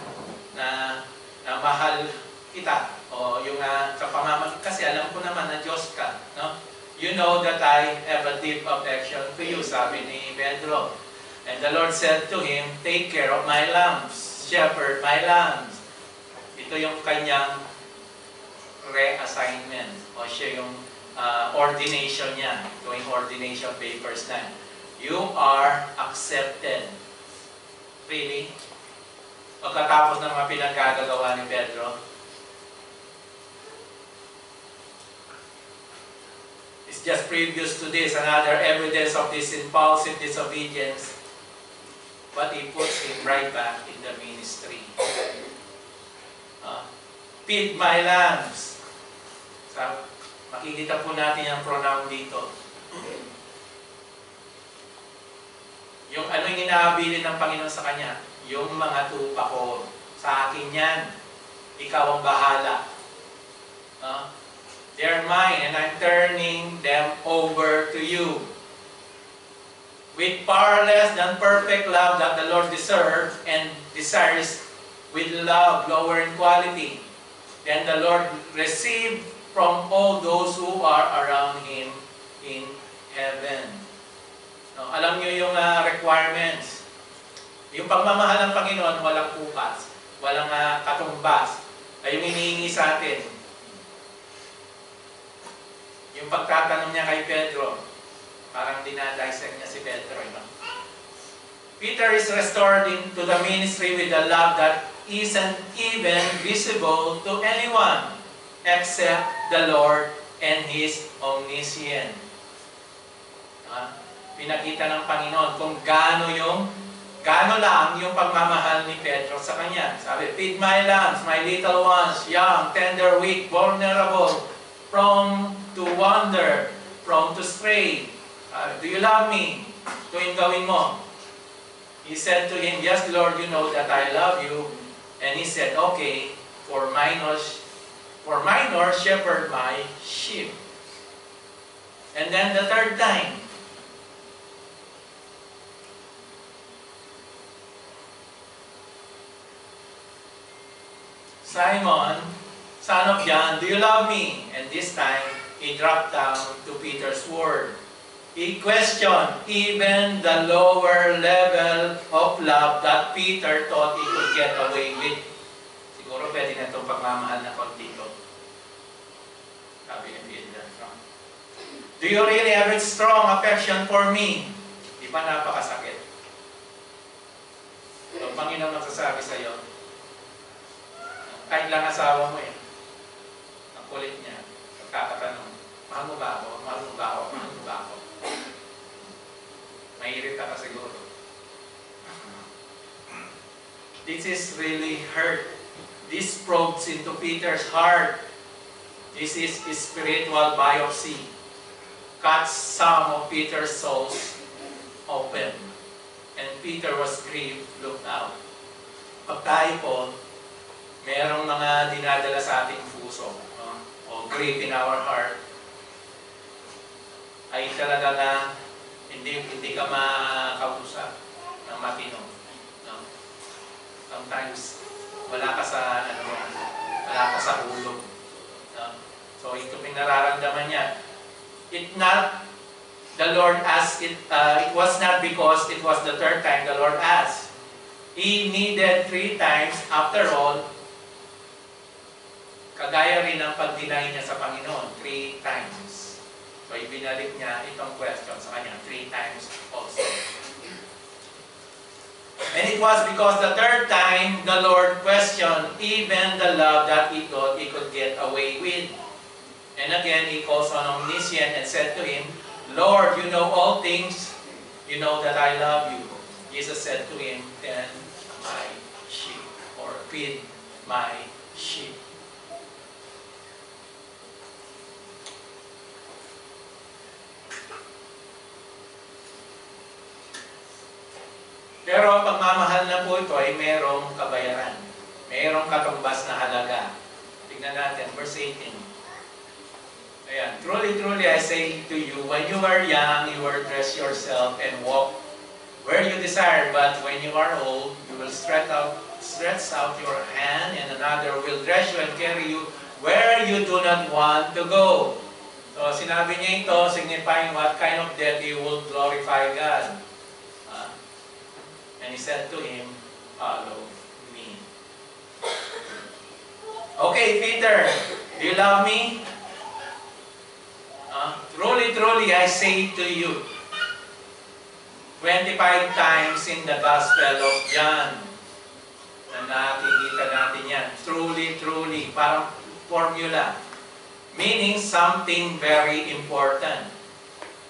na mahal kita. O yung sa pamamagitan, kasi alam ko naman na Diyos ka. No? You know that I have a deep affection to you, sabi ni Pedro. And the Lord said to him, take care of my lambs, shepherd my lambs. Ito yung kanyang reassignment. O siya yung ordination niya. Ito yung ordination papers na. You are accepted. Really? Pagkatapos ng mga pinagkagagawa ni Pedro, It's just previous to this, another evidence of this impulsive disobedience. But He puts him right back in the ministry. Feed my lambs. Makikita po natin yung pronoun dito. Yung ano yung inaabilin ng Panginoon sa kanya? Yung mga tupa ko. Sa akin yan. Ikaw ang bahala. They're mine and I'm turning them over to you. With far less than perfect love that the Lord deserves and desires, with love lower in quality, then the Lord received from all those who are around Him in heaven. Alam niyo yung requirements. Yung pagmamahal ng Panginoon, walang kupas, walang katumbas. Ay yung hinihingi sa atin. Yung pagtatanong niya kay Pedro, parang dinadisect niya si Pedro. Peter is restored into the ministry with a love that isn't even visible to anyone except the Lord and His omniscience. Pinakita ng Panginoon kung gaano lang yung pagmamahal ni Pedro sa kanya. Sabi, feed my lambs, my little ones, young, tender, weak, vulnerable, prone to wander, prone to stray. Do you love me? Ito yung gawin mo. He said to him, yes, Lord, you know that I love you. And he said, okay, for minor, shepherd my sheep. And then the third time, Simon, son of John, do you love me? And this time, he dropped down to Peter's word. He questioned even the lower level of love that Peter thought he could get away with. Siguro pwede na itong pagmamahal na konti ko. Sabi ni Peter. Do you really have a strong affection for me? Di ba napakasakit? Ang Panginoon magsasabi sa iyo, kahit lang asawa mo ang kulit niya, magkakatanong, mahal mo ba ako? Mahal mo ba ako? Mahal mo ba ako? Mairita ka siguro. This is really hurt. This probes into Peter's heart. This is spiritual biopsy. Cuts some of Peter's souls open. And Peter was grieved, looked out. Pag tayo po, merong mga dinadala sa ating puso, o grief in our heart, ay talaga na hindi ka makausap ng matino. Sometimes, wala ka sa hulog. So, ito yung nararamdaman niya. It was not because it was the third time the Lord asked. He needed 3 times. After all, kagaya rin ang pag-deny niya sa Panginoon, 3 times. So, ibinalik niya itong question sa kanya 3 times also. And it was because the third time, the Lord questioned even the love that he thought he could get away with. And again, he calls on omniscient and said to him, Lord, you know all things. You know that I love you. Jesus said to him, tend my sheep, or feed my sheep. Pero ang pagmamahal na po ito ay merong kabayaran. Merong katumbas na halaga. Tingnan natin, verse 18. Ayan, truly, truly, I say to you, when you were young, you will dress yourself and walk where you desire. But when you are old, you will stretch out your hand, and another will dress you and carry you where you do not want to go. So, sinabi niya ito, signifying what kind of death you will glorify God. And he said to him, follow me. Okay, Peter, do you love me? Truly, truly, I say to you, 25 times in the Gospel of John, na nakikita natin yan. Truly, truly, parang formula. Meaning something very important.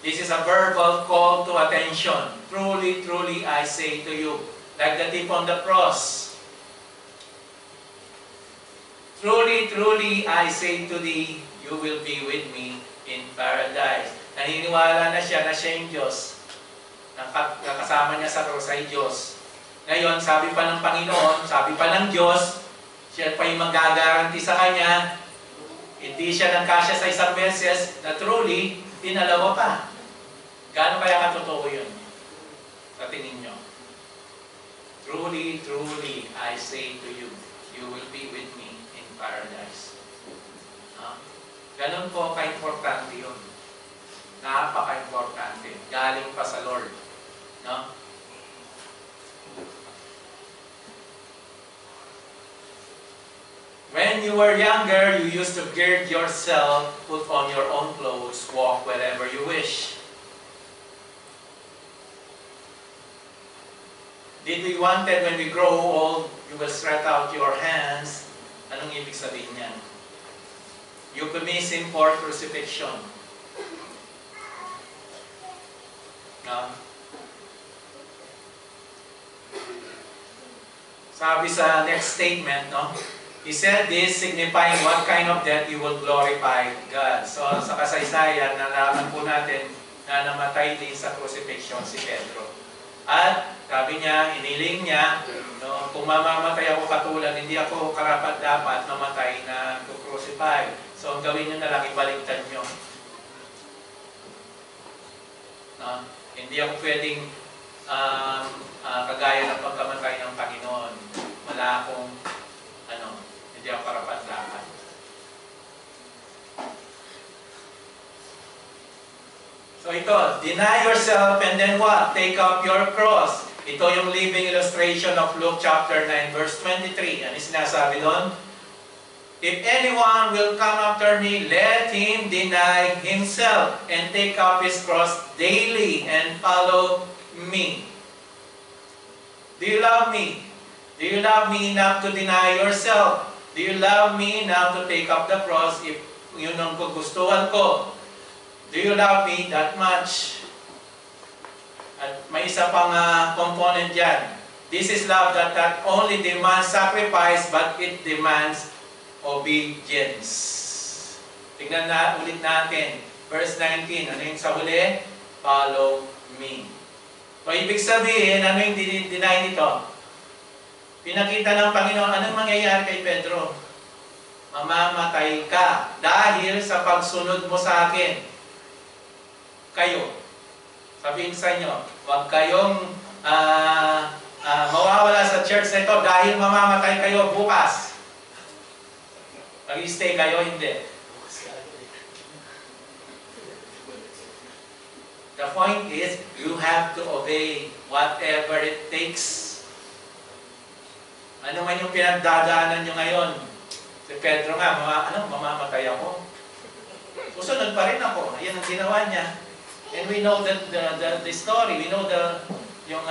This is a verbal call to attention. Truly, truly, I say to you, like the thief on the cross. Truly, truly, I say to thee, you will be with me in paradise. Naniniwala na siya yung Diyos. Nakasama niya sa cross ay Diyos. Ngayon, sabi pa ng Panginoon, sabi pa ng Diyos, siya pa yung mag-guarantee sa kanya, hindi siya nagkasya sa isang beses na truly, dinalawa pa. Gaano kaya katotoo yun? Sa tingin nyo? Truly, truly, I say to you, you will be with me in paradise. Ganon po ka-importante yun. Napaka-importante. Galing pa sa Lord. No? When you were younger, you used to gird yourself, put on your own clothes, walk wherever you wish. Did we wanted when we grow old, you will stretch out your hands? Anong ibig sabihin niyan? Euphemism for crucifixion. No? Sabi sa next statement, no? He said this, signifying what kind of death you will glorify God. So, sa kasaysayan, nalaman po natin na namatay din sa crucifixion si Pedro. At, sabi niya, iniling niya, no, kung mamamatay ako katulad, hindi ako karapat-dapat mamatay na crucify. So, ang gawin niyo na lang, ibaligtad niyo. No? Hindi ako pwedeng kagaya ng pagkamatay ng Panginoon. Wala akong hindi ako karapat-dapat. So ito, deny yourself and then what? Take up your cross. Ito yung living illustration of Luke chapter 9 verse 23. Ano sinasabi doon? If anyone will come after me, let him deny himself and take up his cross daily and follow me. Do you love me? Do you love me enough to deny yourself? Do you love me enough to take up the cross if yun ang gugustuhan ko? Do you love me that much? At may isa pang component dyan. This is love that not only demands sacrifice, but it demands obedience. Tingnan na ulit natin. Verse 19. Ano yung sa huli? Follow me. So, ibig sabihin, ano yung deny nito? Pinakita ng Panginoon, anong mangyayari kay Pedro? Mamamatay ka dahil sa pagsunod mo sa akin. Kayo. Sabihin sa inyo, huwag kayong mawawala sa church na ito dahil mamamatay kayo bukas. Mag-stay kayo, hindi. The point is, you have to obey whatever it takes. Ano man yung pinagdadaanan nyo ngayon? Si Pedro nga, mamamatay ako. Susunod pa rin ako. Ayan ang ginawa niya. And we know that the story. We know yung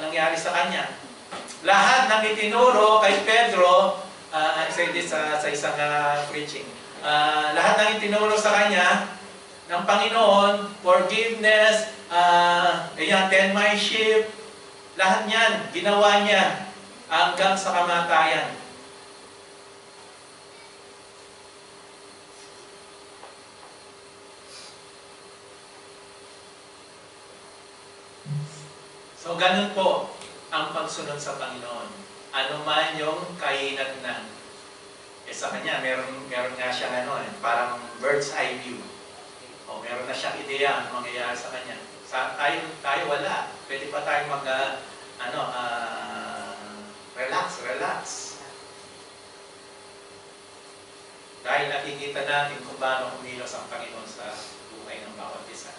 nangyari sa kanya. Lahat ng itinuro kay Pedro, I say this sa isang preaching. Lahat ng itinuro sa kanya ng Panginoon, forgiveness, 10 my sheep, lahat niyan, ginawa niya hanggang sa kamatayan. So, ganun po ang pagsunod sa Panginoon. Ano man yung kahinatnan. Sa kanya, meron nga siyang parang bird's eye view. O, meron na siyang ideya ang mangyayari sa kanya. Tayo wala. Pwede pa tayong relax. Dahil nakikita natin kung paano kumilos ang Panginoon sa buhay ng bawat isa.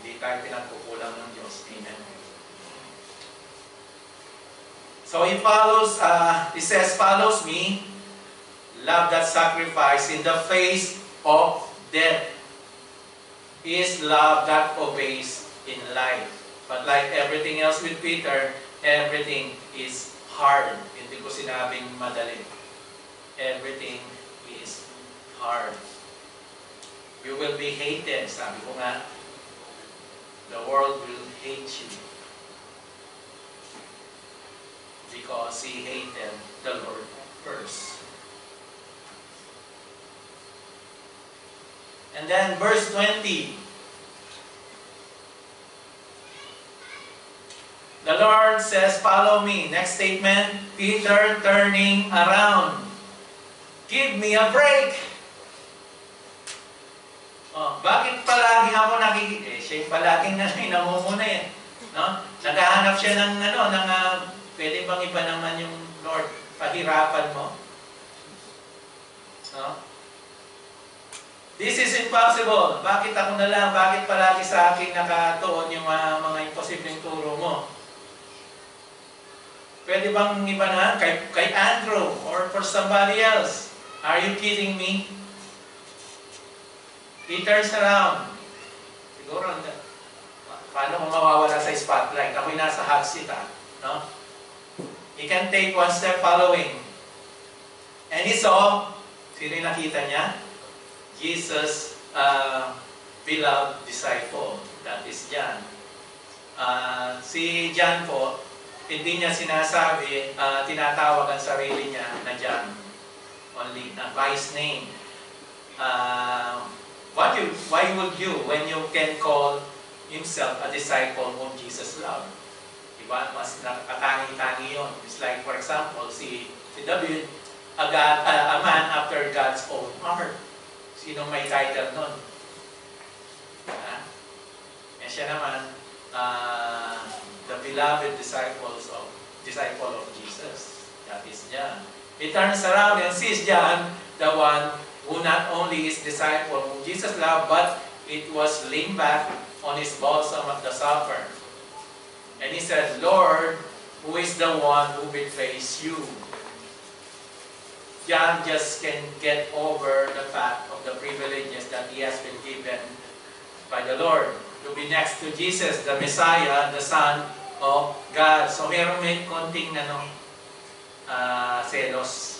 Hindi tayo pinagkukulang ng Diyos. Amen. So he says, follows me, love that sacrifice in the face of death is love that obeys in life. But like everything else with Peter, everything is hard. Hindi ko sinabing madali. Everything is hard. You will be hated. Sabi ko nga, the world will hate you because he hated the Lord first. And then verse 20. The Lord says, follow me. Next statement, Peter turning around. Give me a break. Oh, bakit palagi ako nakikita? Siya palaging namumuna eh. No? Naghahanap siya ng pwede bang iba naman yung Lord, pahirapan mo? No? This is impossible. Bakit ako na lang? Bakit palagi sa akin nakatuon yung mga imposibleng turo mo? Pwede bang iba na? Kay Andrew or for somebody else? Are you kidding me? He turns around. Siguro, paano kung mawawala sa spotlight? Ako'y nasa hot seat, no? He can take one step following. And he saw, sino yung nakita niya? Jesus' beloved disciple. That is John. Si John po, hindi niya sinasabi, tinatawag ang sarili niya na John. Only, by his name. Why would you, when you can call himself a disciple whom Jesus loved? Diba? Mas nakatangi-tangi yun. It's like, for example, si David, a man after God's own heart. Sinong may title nun? Eh siya naman, the beloved disciple of Jesus. That is John. He turns around and sees John, the one who not only is disciple whom Jesus loved, but it was leaned back on his bosom at the supper. And he said, Lord, who is the one who betrays you? John just can get over the fact of the privileges that he has been given by the Lord to be next to Jesus, the Messiah, the Son of God. So may konting selos.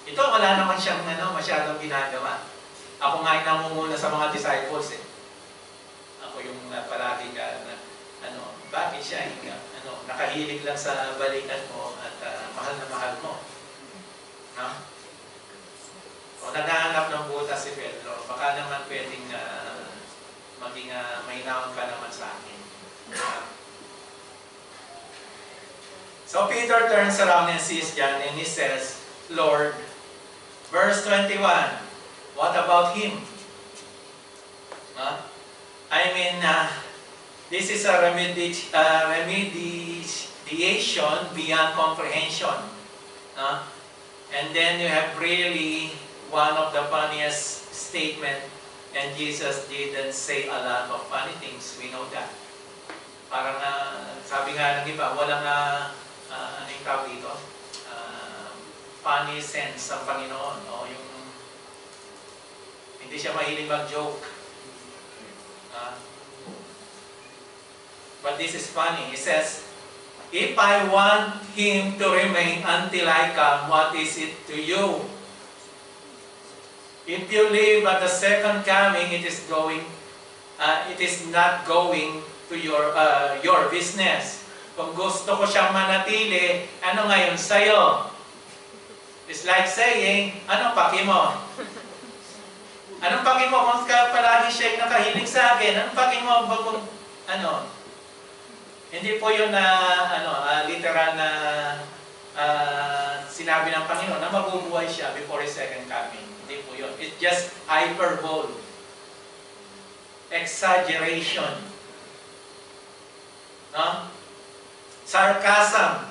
Ito, wala naman siyang masyadong ginagawa. Ako nga namumuna sa mga disciples eh. Ako yung palagi bakit siya nakahilig lang sa balikan mo at mahal na mahal mo. No? O naghahanap ng butas si Pedro, baka naman pwedeng maging mahinaon ka naman sa akin. So Peter turns around and sees John and he says, Lord, verse 21, what about him? This is a remediation beyond comprehension. And then you have really one of the funniest statement, and Jesus didn't say a lot of funny things. We know that. Parang sabi nga ng iba, walang ano yung tawag dito? Funny sense ang Panginoon. O yung hindi siya mahilig mag-joke. But this is funny. He says, if I want him to remain until I come, what is it to you? If you live at the second coming, it is not going to your business. Kung gusto ko siyang manatili, ano ngayon sa'yo? It's like saying, anong paki mo? Anong paki mo kung palagi siya nakahilig sa akin? Anong paki mo kung Hindi po yun literal na sinabi ng Panginoon na mabubuhay siya before His second coming. Hindi po yun. It's just hyperbole. Exaggeration. Sarcasm.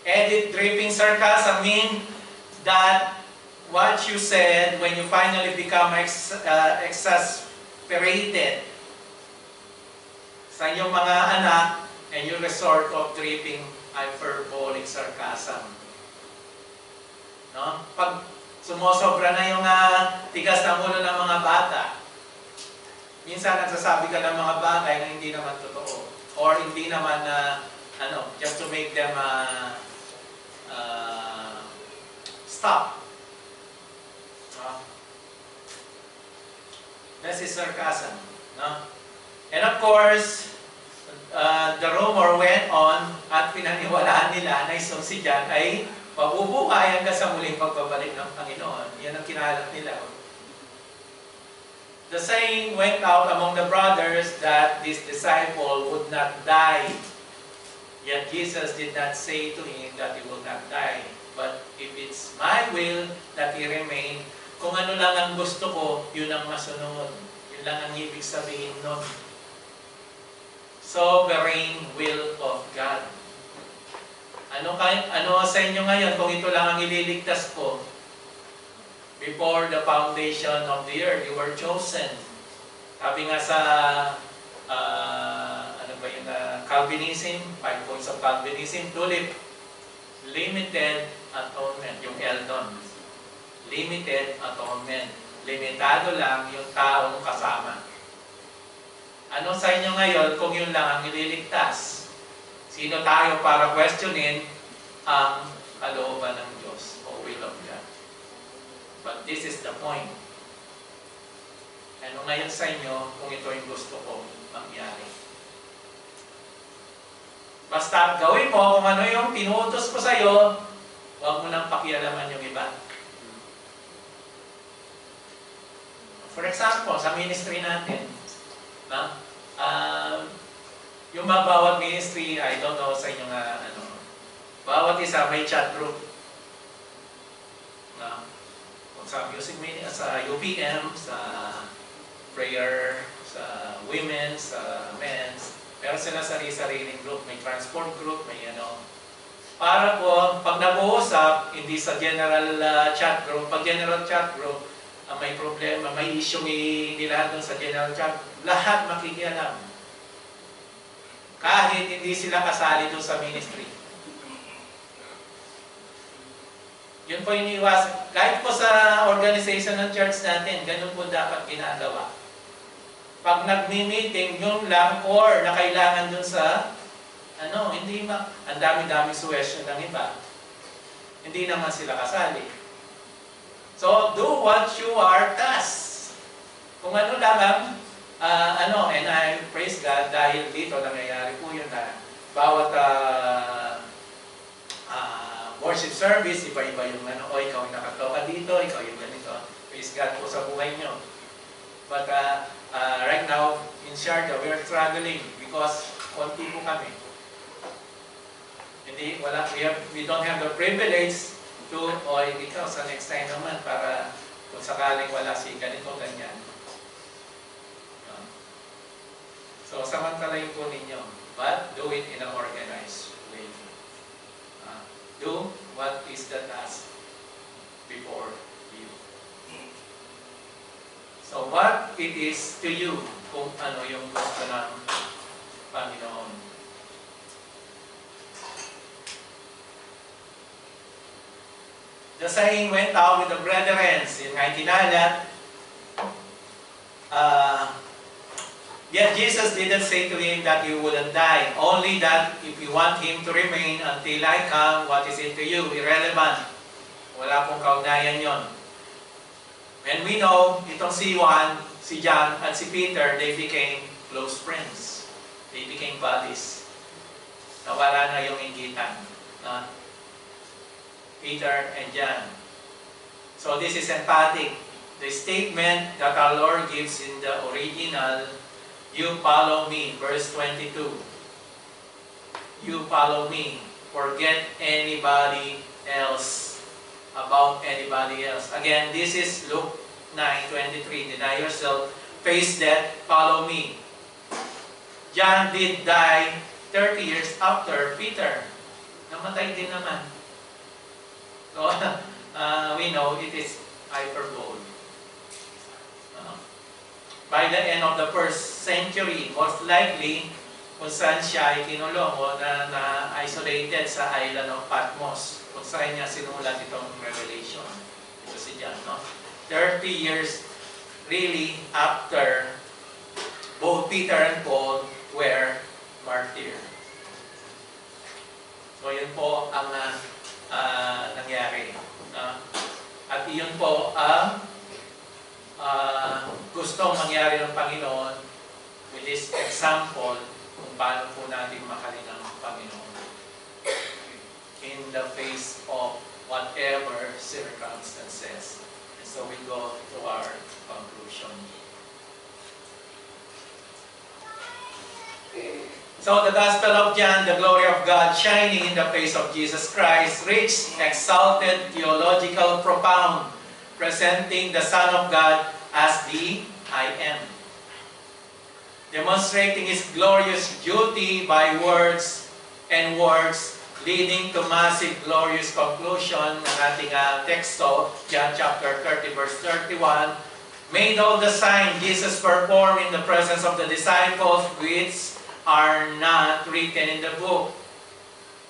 Edit-dripping sarcasm mean that what you said when you finally become exasperated sa inyong mga anak, and you resort of dripping hyperbolic sarcasm. Pag sumusobra na yung tigas ng ulo ng mga bata, minsan nagsasabi ka ng mga bagay na hindi naman totoo. Or hindi naman just to make them stop. This is sarcasm. No? And of course, the rumor went on at pinaniwalaan nila na itong si John ay mabubuhay hanggang sa muling pagbabalik ng Panginoon. Yan ang kinalat nila. The saying went out among the brothers that this disciple would not die. Yet Jesus did not say to him that he will not die. But if it's my will that he remain, kung ano lang ang gusto ko, yun ang masunod. Yun lang ang ibig sabihin nun. Sovereign will of God. Ano sa inyo ngayon kung ito lang ang ililigtas ko? Before the foundation of the earth, you were chosen. Sabi nga sa Calvinism, 5 points of Calvinism, tulip, limited atonement, yung Eldon. Limited atonement. Limitado lang yung taong kasama. Ano sa inyo ngayon kung yun lang ang ililigtas? Sino tayo para questionin ang kalooban ng Diyos o will of God? But this is the point. Ano ngayon sa inyo kung ito yung gusto ko mangyari? Basta gawin mo kung ano yung tinutos ko sa iyo, huwag mo nang pakialaman yung iba. For example, sa ministry natin, na, yung bawat ministry, I don't know sa inyo nga, bawat isa may chat group. Na, sa music ministry, sa UPM, sa prayer, sa women, sa men's, meron sila sarili-sariling group, may transport group, may para po, pag nag-uusap, hindi sa general chat group, pag general chat group, may problema, may issue nila doon sa general chat, lahat makikialam. Kahit hindi sila kasali doon sa ministry. Yun po yung iwasan. Kahit po sa organization ng church natin, ganun po dapat ginagawa. Pag nagmi-meeting, yun lang, or na kailangan dun sa, hindi ang dami-daming suggestion ng iba. Hindi naman sila kasali. So, do what you are tasked. Kung ano lang and I praise God dahil dito nangyayari po yun na bawat worship service, iba-iba yung ikaw yung nakatoka dito, ikaw yung ganito. Praise God po sa buhay nyo. But right now, in Sharjah, we are struggling because konti po kami. We don't have the privilege to, ikaw sa next time naman para kung sakaling wala si ganito, ganyan. So, samantalayin po ninyo. But do it in an organized way. Do what is the task before you. So, what it is to you kung ano yung gusto ng Panginoon. The saying went out with the brethren in Kinalat. Yet Jesus didn't say to him that he wouldn't die. Only that if you want him to remain until I come, what is it to you? Irrelevant. Wala pong kaugnayan yon. And we know, itong si Juan, si John, at si Peter, they became close friends. They became buddies. Nawala na yung inggitan. Peter and John. So this is emphatic. The statement that our Lord gives in the original, you follow me, verse 22. You follow me. Forget anybody else. About anybody else. Again, this is Luke 9:23. Deny yourself, face death, follow me. John did die 30 years after Peter. Namatay din naman. So, we know it is hyperbole. By the end of the first century, most likely, kung saan siya ay kinulong o na-isolated sa island of Patmos, kung saan niya sinulat itong Revelation. Ito si John, 30 years really after both Peter and Paul were martyred. So yun po ang nangyari. At yun po ang gustong mangyari ng Panginoon with this example kung paano po natin mahalin ang Panginoon in the face of whatever circumstances. And so we go to our conclusion. So the Gospel of John, the glory of God shining in the face of Jesus Christ, rich, exalted, theological, profound, presenting the Son of God as the I Am. Demonstrating His glorious beauty by words and works, leading to massive, glorious conclusion ng ating teksto, John chapter 30, verse 31, made all the signs Jesus performed in the presence of the disciples, which are not written in the book.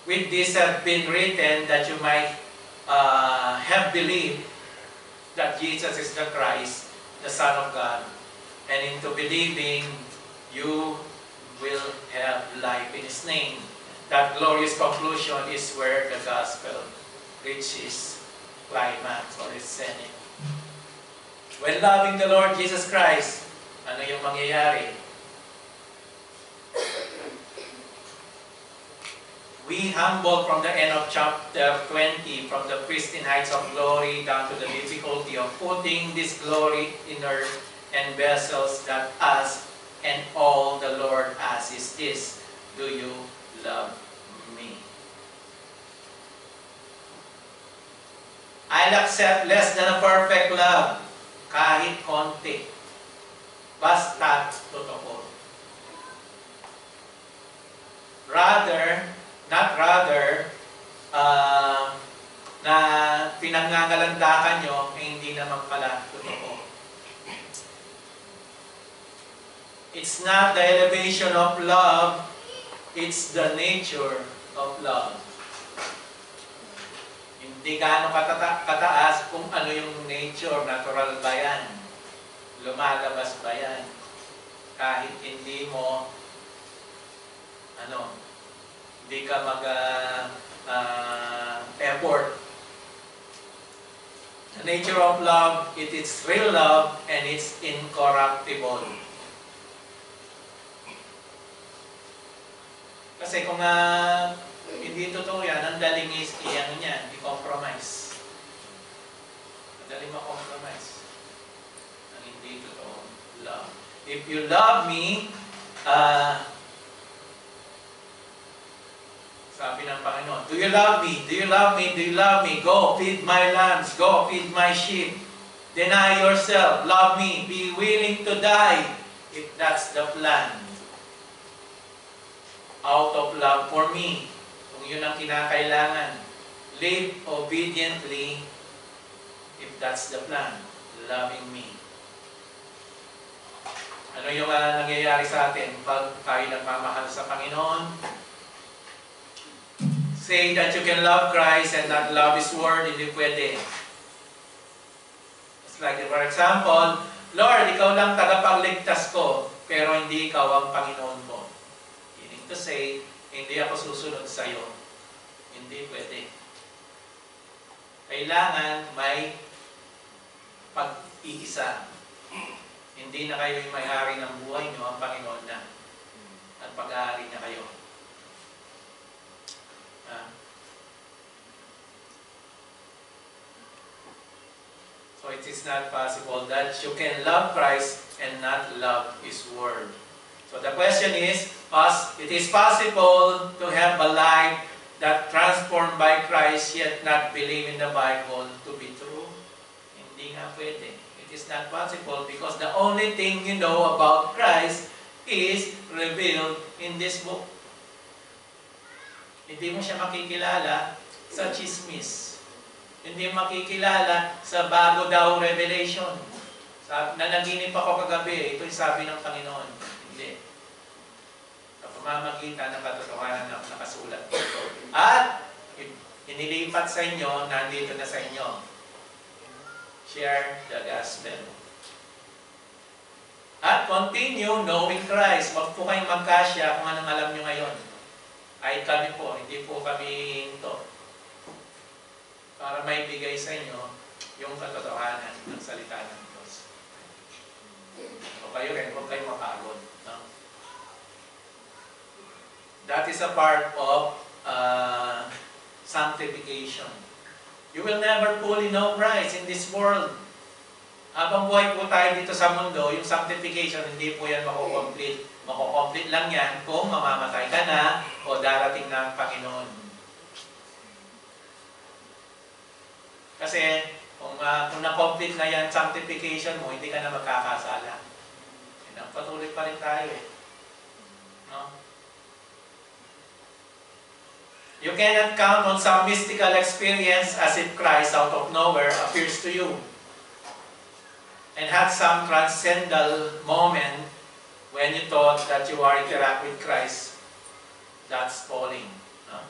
With this have been written that you might have believed that Jesus is the Christ, the Son of God. And into believing, you will have life in His name. That glorious conclusion is where the gospel reaches climax or its zenith. When loving the Lord Jesus Christ, ano yung mangyayari? We humble from the end of chapter 20, from the pristine heights of glory down to the difficulty of putting this glory in earth and vessels that us and all the Lord asks is this: do you love me? I'll accept less than a perfect love, kahit konti, basta totoo. Not rather, na pinangangalandakan nyo, hindi naman pala totoo. It's not the elevation of love, it's the nature of love. Hindi gaano kataas kung ano yung nature, natural ba yan? Lumalabas ba yan? Kahit hindi mo, hindi ka mag-effort. The nature of love, it is real love and it's incorruptible. Kasi kung hindi totoo yan, ang daling i-compromise. Madaling ma-compromise. Ang hindi totoo love. If you love me, sabi ng Panginoon, do you love me? Do you love me? Do you love me? Go, feed my lambs. Go, feed my sheep. Deny yourself. Love me. Be willing to die if that's the plan. Out of love for me. Kung yun ang kinakailangan. Live obediently if that's the plan. Loving me. Ano yung nangyayari sa atin pag tayo nagmamahal sa Panginoon? Say that you can love Christ and not love His word, hindi pwede. It's like, for example, Lord, Ikaw lang tagapagligtas ko, pero hindi Ikaw ang Panginoon ko. Meaning to say, hindi ako susunod sa iyo. Hindi pwede. Kailangan may pag-iisa. Hindi na kayo yung may-ari ng buhay nyo, ang Panginoon na. At pag-aari na kayo. So it is not possible that you can love Christ and not love His word. So the question is, it is possible to have a life that transformed by Christ yet not believe in the Bible to be true? Hindi nga pwede. It is not possible because the only thing you know about Christ is revealed in this book. Hindi mo siya makikilala sa chismis. Hindi mo makikilala sa bago daw revelation. Nanaginip ako kagabi, ito yung sabi ng Panginoon. Hindi. Sa pamamagitan ng katotohanan na nakasulat dito. At inilipat sa inyo, nandito na sa inyo. Share the gospel. At continue knowing Christ. Huwag po kayong magkasya kung anong alam nyo ngayon. Ay kami po, hindi po kami hinto. Para may bigay sa inyo yung katotohanan ng salita ng Diyos. O kayo rin, huwag kayong mapagod. No? That is a part of sanctification. You will never fully know Christ in this world. Habang buhay po tayo dito sa mundo, yung sanctification, hindi po yan mako-complete. Mako-complete lang yan kung mamamatay ka na o darating na ang Panginoon. Kasi kung na-complete na yan, sanctification mo, hindi ka na magkakasala. Patuloy pa rin tayo eh. No? You cannot count on some mystical experience as if Christ out of nowhere appears to you and had some transcendental moment when you thought that you are interact with Christ. That's falling. No?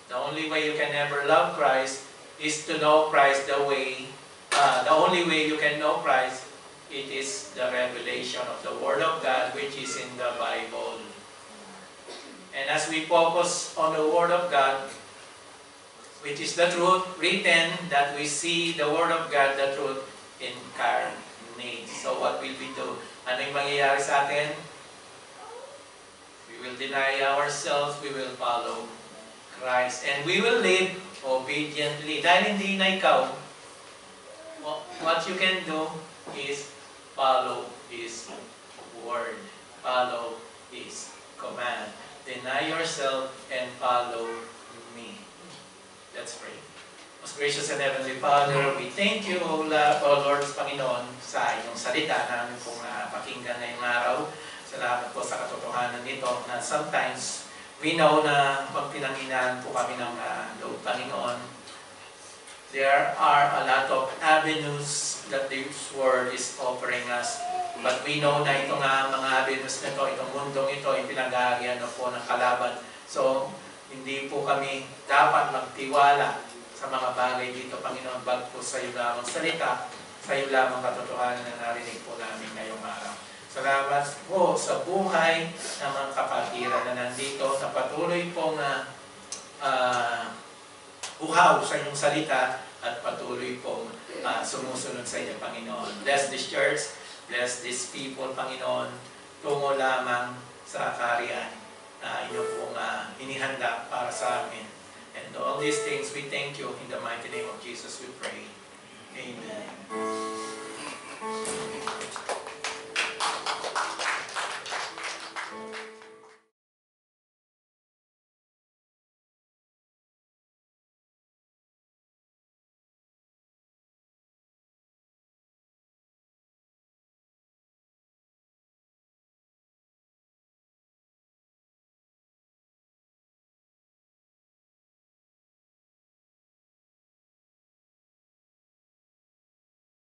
The only way you can ever love Christ is to know Christ the only way you can know Christ, it is the revelation of the Word of God which is in the Bible. And as we focus on the Word of God, which is the truth written, that we see the Word of God, the truth incarnate. So what will we do? Ano yung mangyayari sa atin? We will deny ourselves, we will follow Christ, and we will live obediently. Dahil hindi na ikaw, what you can do is follow His Word. Follow His command. Deny yourself and follow me. Let's pray. Most gracious and heavenly Father, we thank you, O Lord Panginoon, sa iyong salita namin pong pakinggan ngayong araw. Salamat po sa katotohanan nito na sometimes we know na pag pinanghinaan po kami ng loob, Panginoon, there are a lot of avenues that this world is offering us. But we know na ito nga mga avenues nito, itong mundong ito, yung pinag-aagian na po ng kalaban. So, hindi po kami dapat magtiwala sa mga bagay dito, Panginoon, bagpo sa iyo lamang salita, sa iyo lamang katotohanan na narinig po namin ngayong araw. Salamat po sa buhay ng mga kapatiran na nandito, na patuloy pong uhaw sa iyong salita at patuloy pong sumusunod sa iyo, Panginoon. Bless this church, bless these people, Panginoon, tungo lamang sa kaharian na inyo pong inihanda para sa amin. And all these things, we thank you. In the mighty name of Jesus we pray. Amen.